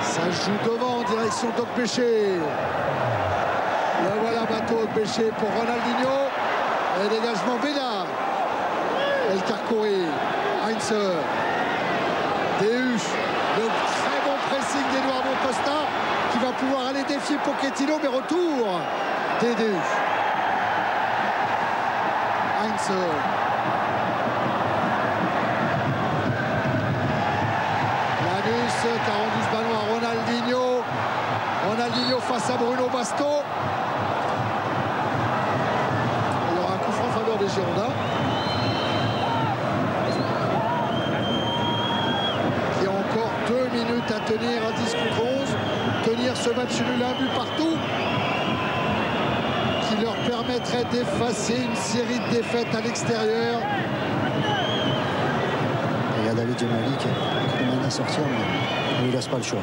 A: ça joue devant en direction d'Oc Péché. Là voilà, bateau Péché pour Ronaldinho. Et dégagement Bédard. El Karkouri. Heinz. DU. Le très bon pressing d'Eduardo Costa qui va pouvoir aller défier Pochettino, mais retour d'Edu. Hintze. Lanus qui a rendu ce ballon à Ronaldinho. Ronaldinho face à Bruno Basto. Il y aura un coup franc en faveur des Girondins. Qui a encore 2 minutes à tenir à 10 contre 11. Tenir ce match nul, un but partout. Qui leur permettrait d'effacer une série de défaites à l'extérieur.
C: Il y a David Djemali qui demande à sortir, mais il ne laisse pas le choix.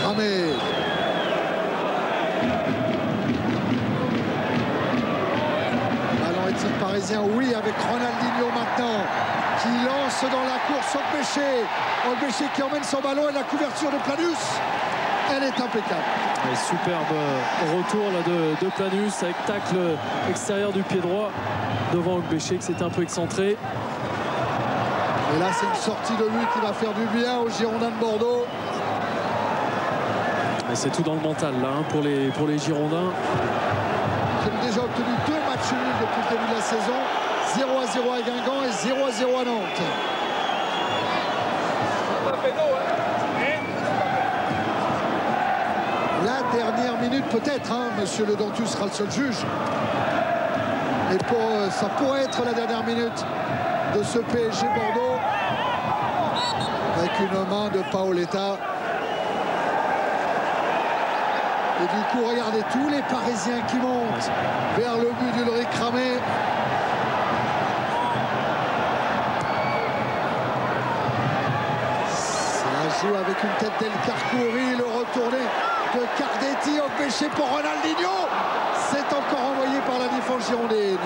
A: Ramé. Ballon est-il parisien? Oui, avec Ronaldinho maintenant, qui lance dans la course Ogbeche. Ogbeche qui emmène son ballon et la couverture de Planus. Elle est impeccable.
B: Et superbe retour là de Planus avec tacle extérieur du pied droit devant Ogbeche qui s'était un peu excentré.
A: Et là, c'est une sortie de lui qui va faire du bien aux Girondins de Bordeaux.
B: Et c'est tout dans le mental là pour les Girondins.
A: Qui ont déjà obtenu 2 matchs nuls depuis le début de la saison. 0-0 à Guingamp et 0-0 à Nantes. La dernière minute peut-être, hein, Monsieur Le Dantus sera le seul juge. Et ça pourrait être la dernière minute de ce PSG Bordeaux. Avec une main de Paoletta. Et du coup, regardez tous les Parisiens qui montent vers le but d'Ulrich Ramé. Ça joue avec une tête d'El Karkouri, le retourné de Cardetti, empêché pour Ronaldinho. C'est encore envoyé par la défense girondine.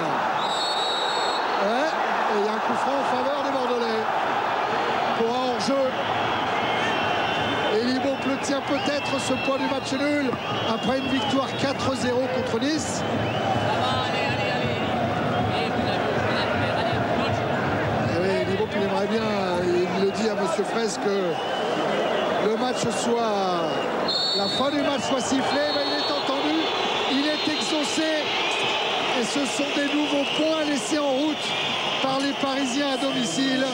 A: Ouais, et il y a un coup franc en faveur des Bordelais. Pour un hors-jeu. Et Libo tient peut-être ce point du match nul après une victoire 4-0 contre Nice. Et oui, Libo il aimerait bien, il le dit à Monsieur Fraisse, que le match soit, la fin du match soit sifflée, mais il est entendu, il est exaucé. Et ce sont des nouveaux points laissés en route par les Parisiens à domicile.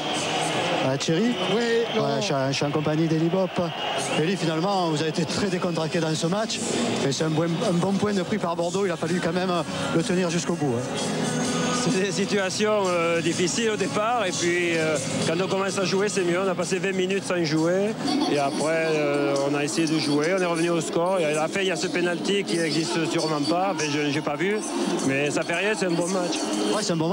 C: Thierry,
A: oui,
C: ouais, je suis en compagnie d'Eli Bop. Eli, finalement, vous avez été très décontracté dans ce match. Et c'est un bon point de prix par Bordeaux. Il a fallu quand même le tenir jusqu'au bout. Hein.
F: C'est des situations difficiles au départ. Et puis, quand on commence à jouer, c'est mieux. On a passé 20 minutes sans jouer. Et après, on a essayé de jouer. On est revenu au score. Et à la fin, il y a ce penalty qui n'existe sûrement pas. Enfin, je n'ai pas vu. Mais ça fait rien, c'est un bon match.
C: Ouais, c'est un bon match.